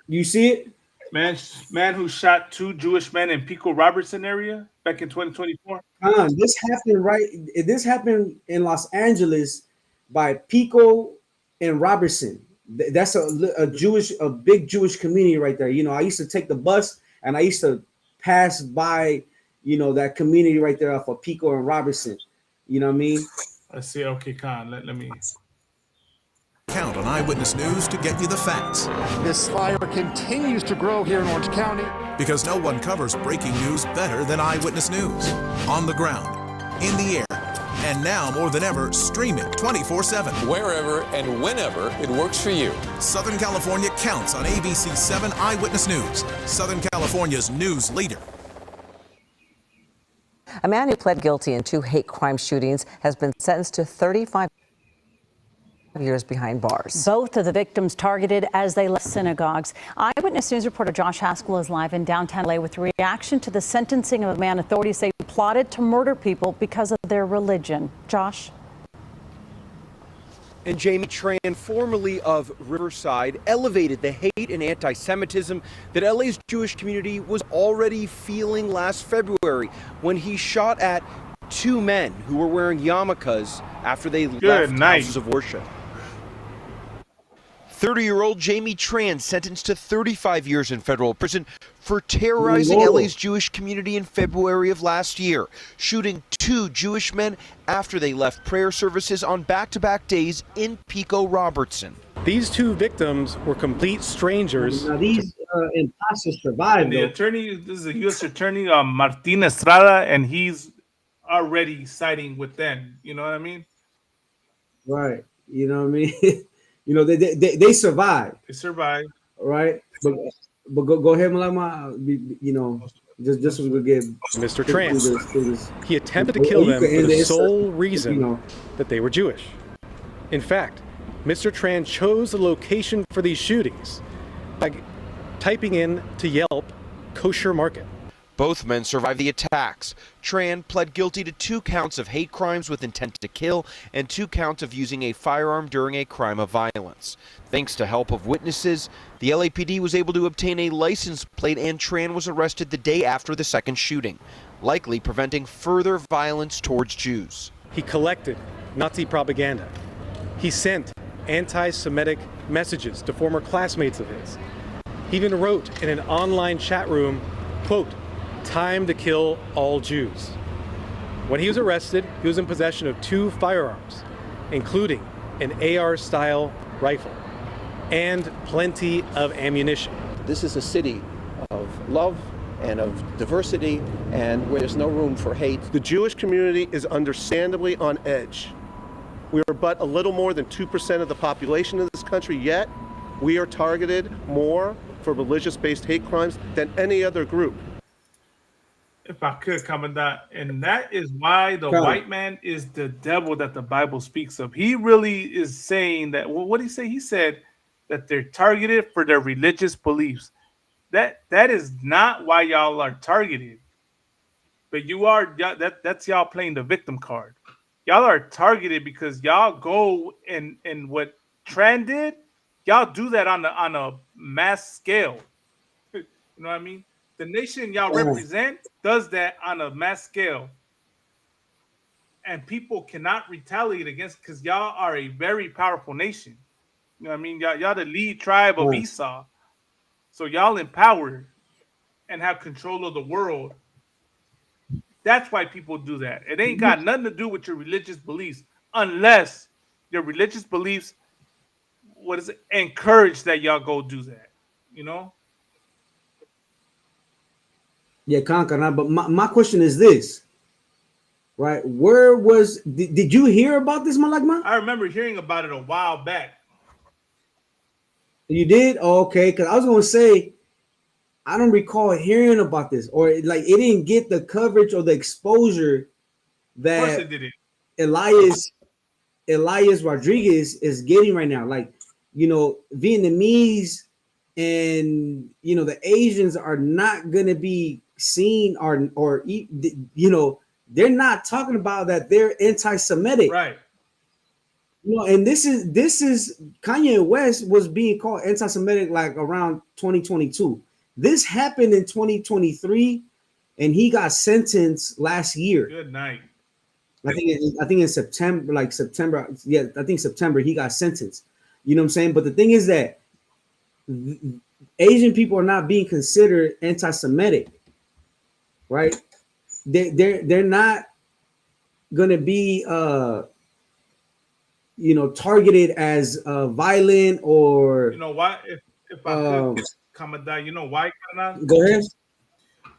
You see it? Man who shot 2 Jewish men in Pico Robertson area back in 2024. This happened in Los Angeles by Pico and Robertson. That's a big Jewish community right there. You know, I used to take the bus and I used to pass by, that community right there off of Pico and Robertson. You know what I mean? Let's see. Okay, Khan, let me. Count on Eyewitness News to get you the facts. This fire continues to grow here in Orange County. Because no one covers breaking news better than Eyewitness News. On the ground, in the air, and now more than ever, streaming 24/7. Wherever and whenever it works for you. Southern California counts on ABC 7 Eyewitness News, Southern California's news leader. A man who pled guilty in 2 hate crime shootings has been sentenced to 35 years behind bars. Both of the victims targeted as they left synagogues. Eyewitness News reporter Josh Haskell is live in downtown LA with reaction to the sentencing of a man authorities say plotted to murder people because of their religion. Josh? And Jamie Tran, formerly of Riverside, elevated the hate and anti-Semitism that LA's Jewish community was already feeling last February when he shot at 2 men who were wearing yarmulkes after they left houses of worship. 30-year-old Jamie Tran sentenced to 35 years in federal prison for terrorizing LA's Jewish community in February of last year, shooting 2 Jewish men after they left prayer services on back-to-back days in Pico Robertson. These 2 victims were complete strangers. Now these imposters survived. The attorney, this is a U.S. attorney, Martin Estrada, and he's already siding with them. You know what I mean? Right. You know what I mean? They survived. They survived. Right. But go ahead, Malama. Just we give Mr. Tran. He attempted to kill them for the sole reason that they were Jewish. In fact, Mr. Tran chose the location for these shootings by typing in to Yelp kosher market. Both men survived the attacks. Tran pled guilty to 2 counts of hate crimes with intent to kill and 2 counts of using a firearm during a crime of violence. Thanks to help of witnesses, the LAPD was able to obtain a license plate and Tran was arrested the day after the second shooting, likely preventing further violence towards Jews. He collected Nazi propaganda. He sent anti-Semitic messages to former classmates of his. He even wrote in an online chat room, quote, "Time to kill all Jews." When he was arrested, he was in possession of 2 firearms, including an AR-style rifle and plenty of ammunition. This is a city of love and of diversity and where there's no room for hate. The Jewish community is understandably on edge. We are but a little more than 2% of the population of this country, yet we are targeted more for religious-based hate crimes than any other group. If I could, Commandant, and that is why the white man is the devil that the Bible speaks of. He really is saying that. Well, what did he say? He said that they're targeted for their religious beliefs. That is not why y'all are targeted. But you are. That's y'all playing the victim card. Y'all are targeted because y'all go and what Tran did. Y'all do that on a mass scale. You know what I mean? The nation y'all represent does that on a mass scale. And people cannot retaliate against because y'all are a very powerful nation. You know what I mean? Y'all the lead tribe of Esau. So y'all empowered and have control of the world. That's why people do that. It ain't got nothing to do with your religious beliefs, unless your religious beliefs, what is it, encourage that y'all go do that. You know? Yeah, Kankana. But my question is this, right? Where was did you hear about this, Malagma? I remember hearing about it a while back. You did? Oh, okay, because I was gonna say I don't recall hearing about this, or like it didn't get the coverage or the exposure Of course that it didn't. Elias Rodriguez is getting right now. Like, you know, Vietnamese and you know the Asians are not gonna be seen or you know, they're not talking about that they're anti-Semitic. Right. You know, and this is Kanye West was being called anti-Semitic like around 2022. This happened in 2023, and he got sentenced last year. Good night. I think in September, like September, yeah, I think September he got sentenced. You know what I'm saying? But the thing is that Asian people are not being considered anti-Semitic, right? They're not gonna be you know, targeted as violent or You know why? If I could, Kamada, you know why, Kanan? Go ahead.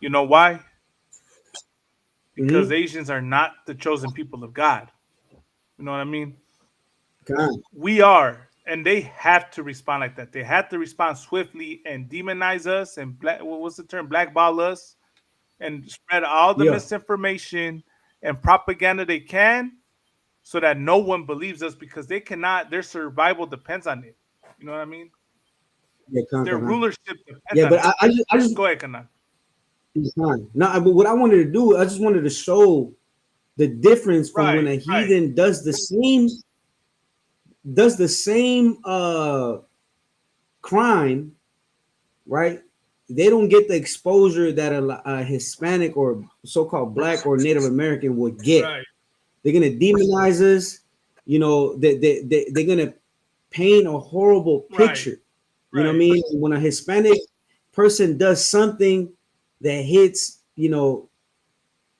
You know why? Because Asians are not the chosen people of God. You know what I mean? God. We are, and they have to respond like that. They have to respond swiftly and demonize us and what's the term? Blackball us and spread all the misinformation and propaganda they can, so that no one believes us, because they cannot. Their survival depends on it. You know what I mean? Yeah, Their rulership depends yeah, on but it. I just Go ahead, Kanan. it's fine. No, but what I wanted to do, I just wanted to show the difference from when a heathen does the same crime, right? They don't get the exposure that a Hispanic or so-called Black or Native American would get. Right. They're gonna demonize us. You know, they're gonna paint a horrible picture. You know what I mean? When a Hispanic person does something that hits, you know,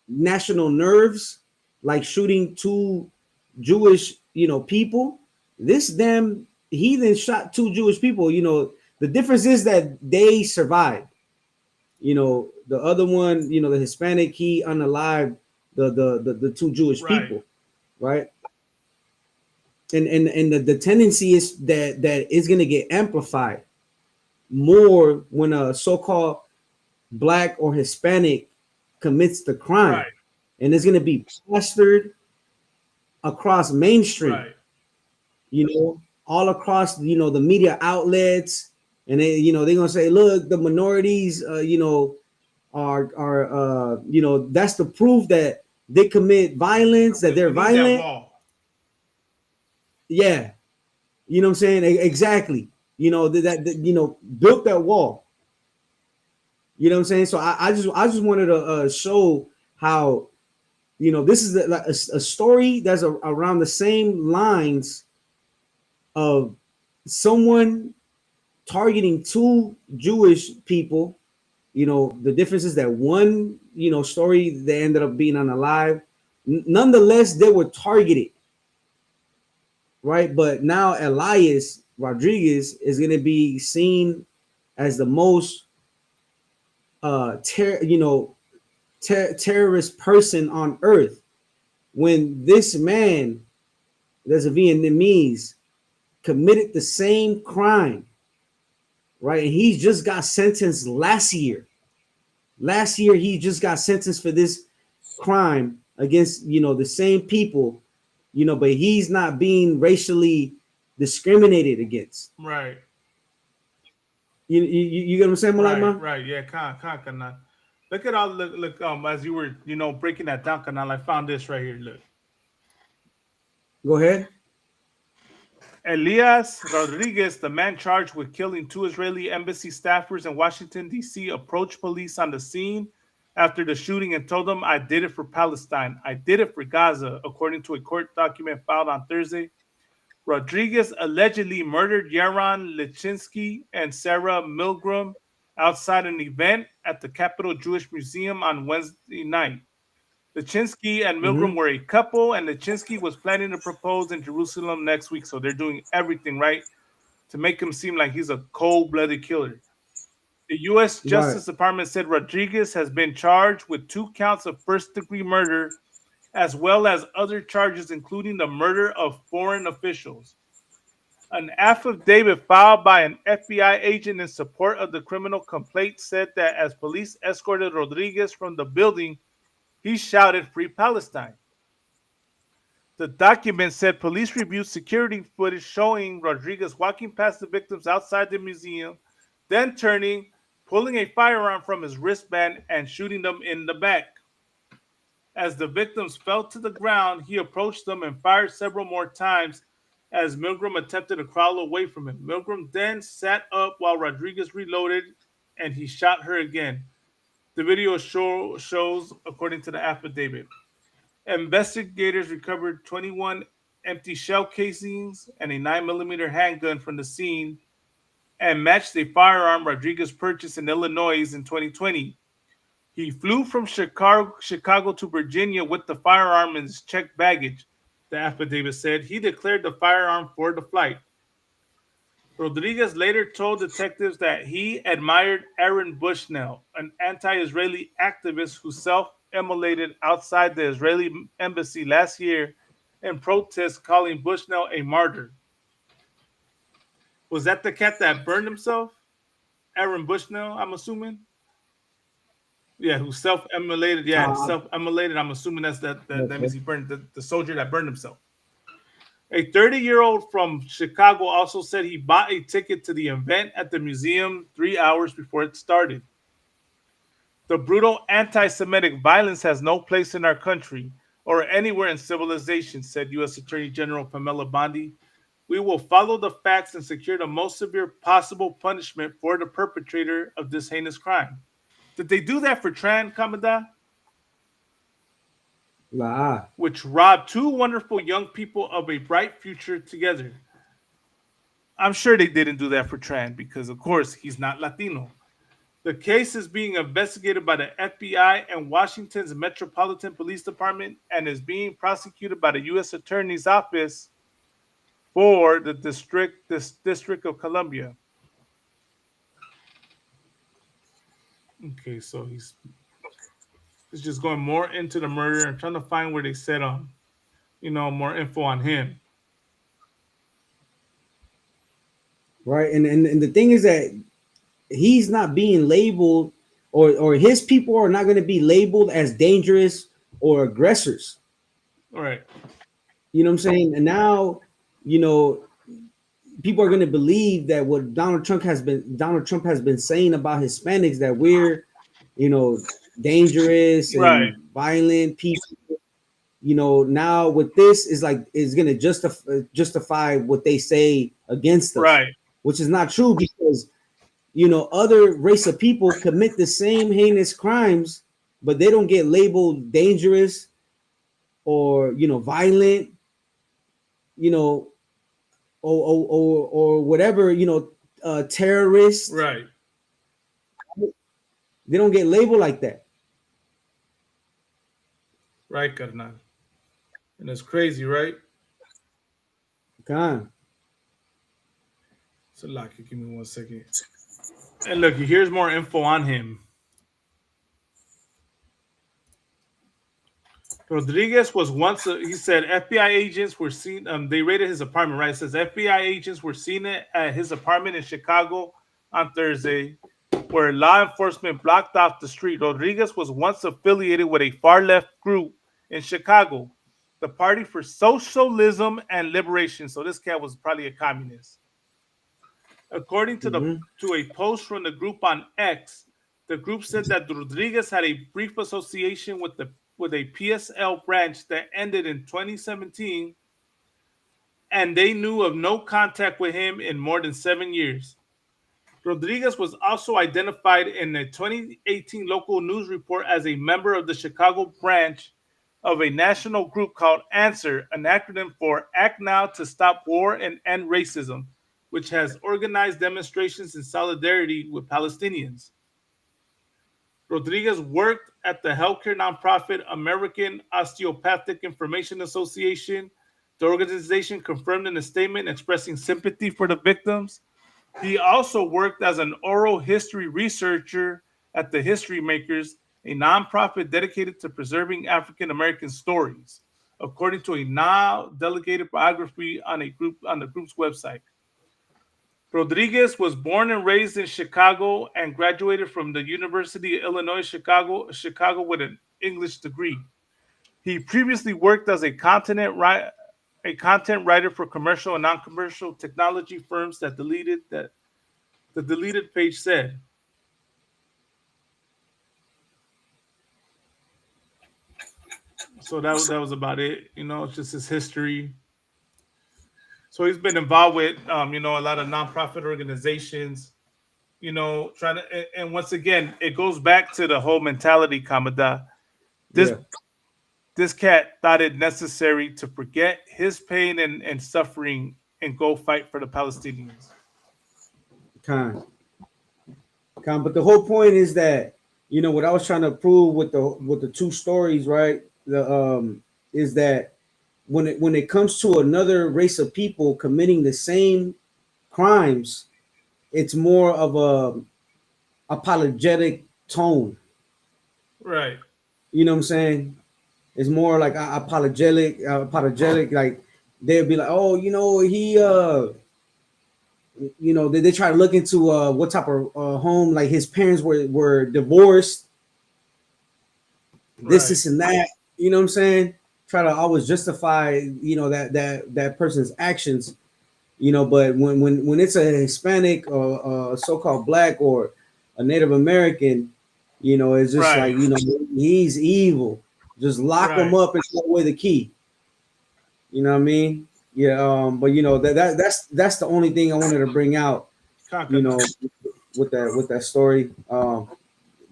national nerves, like shooting two Jewish, you know, people, this damn heathen shot two Jewish people. You know, the difference is that they survived. You know, the other one, you know, the Hispanic, he unalived the two Jewish people, right? And the tendency is that is going to get amplified more when a so-called Black or Hispanic commits the crime, and it's going to be plastered across mainstream, you know, all across, you know, the media outlets, and they, you know, they're going to say, look, the minorities, you know, are you know, that's the proof that they commit violence, that they're violent. Yeah, you know what I'm saying? Exactly. You know, that you know, built that wall. You know what I'm saying? So I just wanted to show how, you know, this is a story that's around the same lines of someone targeting two Jewish people. You know, the difference is that one, you know, story, they ended up being unalive. Nonetheless, they were targeted, right? But now Elias Rodriguez is going to be seen as the most terrorist person on earth, when this man, there's a Vietnamese, committed the same crime, right? And he just got sentenced last year. Last year, he just got sentenced for this crime against, you know, the same people, you know, but he's not being racially discriminated against. Right. You get what I'm saying, Malama? Right. Yeah. Kanan. Look at all. Look. As you were, you know, breaking that down, Kanan, I found this right here. Look. Go ahead. Elias Rodriguez, the man charged with killing two Israeli embassy staffers in Washington, D.C., approached police on the scene after the shooting and told them, "I did it for Palestine. I did it for Gaza," according to a court document filed on Thursday. Rodriguez allegedly murdered Yaron Lechinsky and Sarah Milgram outside an event at the Capitol Jewish Museum on Wednesday night. Lachinsky and Mm-hmm. Milgram were a couple, and Lachinsky was planning to propose in Jerusalem next week. So they're doing everything right to make him seem like he's a cold-blooded killer. The U.S. Right. Justice Department said Rodriguez has been charged with 2 counts of first-degree murder, as well as other charges, including the murder of foreign officials. An affidavit filed by an FBI agent in support of the criminal complaint said that as police escorted Rodriguez from the building, he shouted "Free Palestine." The document said police reviewed security footage showing Rodriguez walking past the victims outside the museum, then turning, pulling a firearm from his wristband, and shooting them in the back. As the victims fell to the ground, he approached them and fired several more times as Milgram attempted to crawl away from him. Milgram then sat up while Rodriguez reloaded, and he shot her again. The video shows, according to the affidavit. Investigators recovered 21 empty shell casings and a 9mm handgun from the scene and matched a firearm Rodriguez purchased in Illinois in 2020. He flew from Chicago to Virginia with the firearm in his checked baggage, the affidavit said. He declared the firearm for the flight. Rodriguez later told detectives that he admired Aaron Bushnell, an anti-Israeli activist who self-immolated outside the Israeli embassy last year in protest, calling Bushnell a martyr. Was that the cat that burned himself? Aaron Bushnell, I'm assuming? Yeah, who self-immolated. Yeah, self-immolated. I'm assuming that means he burned the soldier that burned himself. A 30-year-old from Chicago also said he bought a ticket to the event at the museum 3 hours before it started. The brutal anti-Semitic violence has no place in our country or anywhere in civilization, said U.S. Attorney General Pamela Bondi. We will follow the facts and secure the most severe possible punishment for the perpetrator of this heinous crime. Did they do that for Tran Kamada? Which robbed 2 wonderful young people of a bright future together. I'm sure they didn't do that for Tran because, of course, he's not Latino. The case is being investigated by the FBI and Washington's Metropolitan Police Department and is being prosecuted by the U.S. Attorney's Office for the District of Columbia. Okay, so he's just going more into the murder. I'm trying to find where they said more info on him. Right, and the thing is that he's not being labeled, or his people are not going to be labeled as dangerous or aggressors. All right. You know what I'm saying? And now, people are going to believe that what Donald Trump has been saying about Hispanics, that we're, dangerous and violent people. Now with this is going to justify what they say against us, right? Which is not true because other race of people commit the same heinous crimes, but they don't get labeled dangerous or violent, or whatever, terrorists. Right. They don't get labeled like that. Right, Carnal. And it's crazy, right? God. So, Lucky, give me 1 second. And look, here's more info on him. Rodriguez was once, he said FBI agents were seen, they raided his apartment, right? It says FBI agents were seen at his apartment in Chicago on Thursday, where law enforcement blocked off the street. Rodriguez was once affiliated with a far-left group in Chicago, the Party for Socialism and Liberation. So this cat was probably a communist. According to to a post from the group on X, the group said that Rodriguez had a brief association with a PSL branch that ended in 2017, and they knew of no contact with him in more than 7 years. Rodriguez was also identified in a 2018 local news report as a member of the Chicago branch of a national group called ANSWER, an acronym for Act Now to Stop War and End Racism, which has organized demonstrations in solidarity with Palestinians. Rodriguez worked at the healthcare nonprofit American Osteopathic Information Association. The organization confirmed in a statement expressing sympathy for the victims. He also worked as an oral history researcher at the History Makers, a nonprofit dedicated to preserving African American stories, according to a now delegated biography on the group's website. Rodriguez was born and raised in Chicago and graduated from the University of Illinois Chicago with an English degree. He previously worked as a content writer for commercial and non-commercial technology firms that the deleted page said. So that was about it. It's just his history. So he's been involved with a lot of nonprofit organizations. Trying to, and once again, it goes back to the whole mentality, Kamada. This cat thought it necessary to forget his pain and suffering and go fight for the Palestinians. But the whole point is that what I was trying to prove with the two stories, right? Is that when it comes to another race of people committing the same crimes, it's more of a apologetic tone. Right. You know what I'm saying? It's more like apologetic. Like they'll be like, oh, he they try to look into what type of home, like his parents were divorced, this and that. You know what I'm saying? Try to always justify that person's actions. But when it's a Hispanic or a so-called black or a Native American, it's just like he's evil. Just lock him up and throw away the key. You know what I mean? Yeah. But that's the only thing I wanted to bring out. With that story.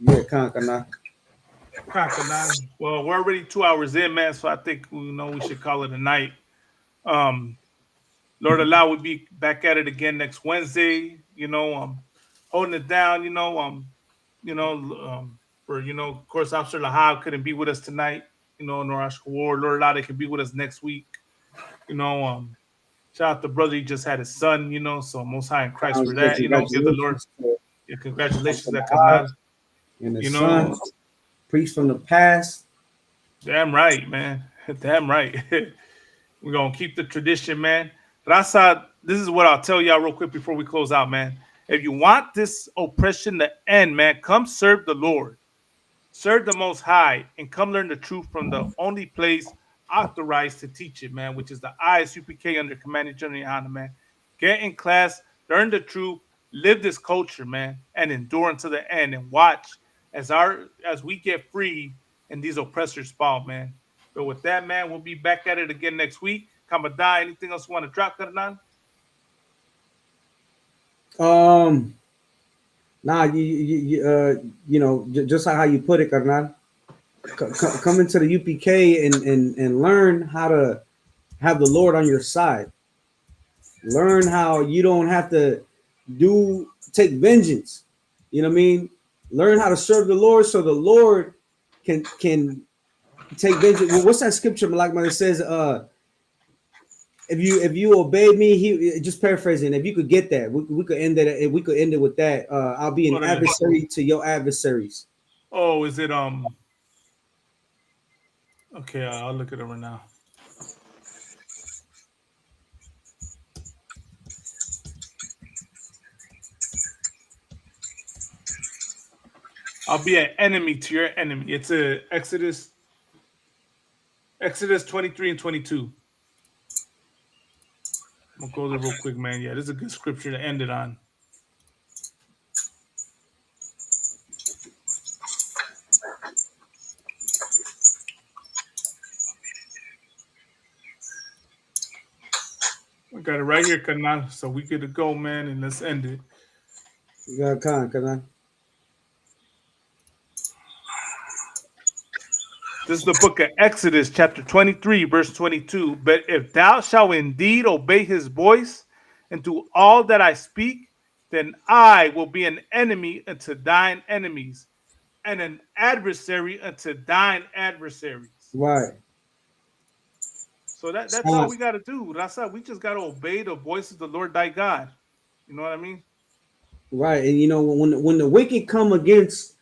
Kankana. Well, we're already 2 hours in, man. So I think we should call it a night. Lord allow, we'll be back at it again next Wednesday. Holding it down. For of course, Officer Lahab couldn't be with us tonight. Norash War, Lord allow, they can be with us next week. Shout out to brother, he just had his son. So Most High in Christ for that. Give the Lord, congratulations that come out. And the son, priest from the past. Damn right, man. Damn right. We're gonna keep the tradition, man. Raza, this is what I'll tell y'all real quick before we close out, man. If you want this oppression to end, man, come serve the Lord. Serve the Most High and come learn the truth from the only place authorized to teach it, man, which is the ISUPK under Commanding General Yohana, man. Get in class, learn the truth, live this culture, man, and endure until the end and watch as we get free and these oppressors fall, man. But with that, man, we'll be back at it again next week. Kamadai, anything else you want to drop, Karnan? Nah, just how you put it, Karnan. Come into the UPK and learn how to have the Lord on your side. Learn how you don't have to take vengeance. You know what I mean? Learn how to serve the Lord so the Lord can take vengeance. Well, what's that scripture, Malak, that says, if you obey me, he just paraphrasing. If you could get that, we could end it. If we could end it with that, I'll be an adversary to your adversaries. Oh, is it Okay, I'll look at it right now. I'll be an enemy to your enemy. It's Exodus 23 and 22. I'm gonna go there real quick, man. Yeah, this is a good scripture to end it on. We got it right here, Kanan. So we get to go, man, and let's end it. You got Kanan. This is the book of Exodus, chapter 23, verse 22. But if thou shalt indeed obey his voice and do all that I speak, then I will be an enemy unto thine enemies, and an adversary unto thine adversaries. Right. So that's all we got to do. That's all. We just got to obey the voice of the Lord thy God. You know what I mean? Right. And you know, when the wicked come against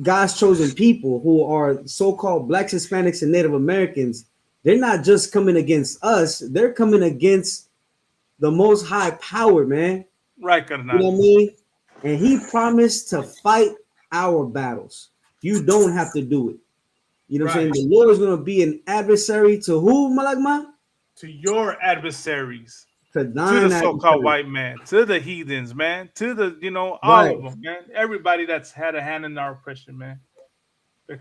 God's chosen people who are so-called blacks, Hispanics, and Native Americans, they're not just coming against us, they're coming against the most high power, man. Right, You know what I mean? And he promised to fight our battles. You don't have to do it. You know what I'm saying? The Lord is going to be an adversary to who, Malagma? To your adversaries. To the thine so-called adversary. white man, to the heathens, man, to the, all Right. of them, man. Everybody that's had a hand in our oppression, man. Right.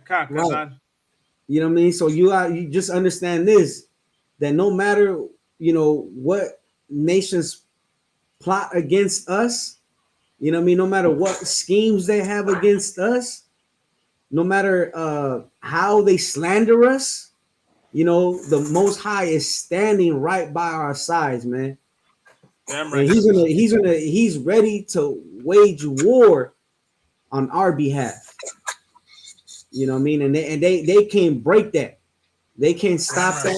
You know what I mean? So you just understand this, that no matter, what nations plot against us, you know what I mean? No matter what schemes they have against us, no matter how they slander us, the Most High is standing right by our sides, man. Damn And right. he's ready to wage war on our behalf. You know what I mean? And they can't break that. They can't stop that.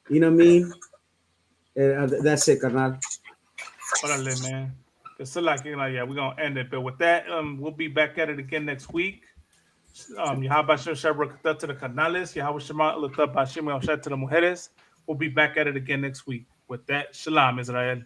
You know what I mean? That's it, carnal. Órale, man. It's like, yeah, we're gonna end it. But with that, we'll be back at it again next week. Yahaba Shem Shabrakata to the canales, Yahweh Shema Lata Bashim to the mujeres. We'll be back at it again next week. With that, Shalom, Israel.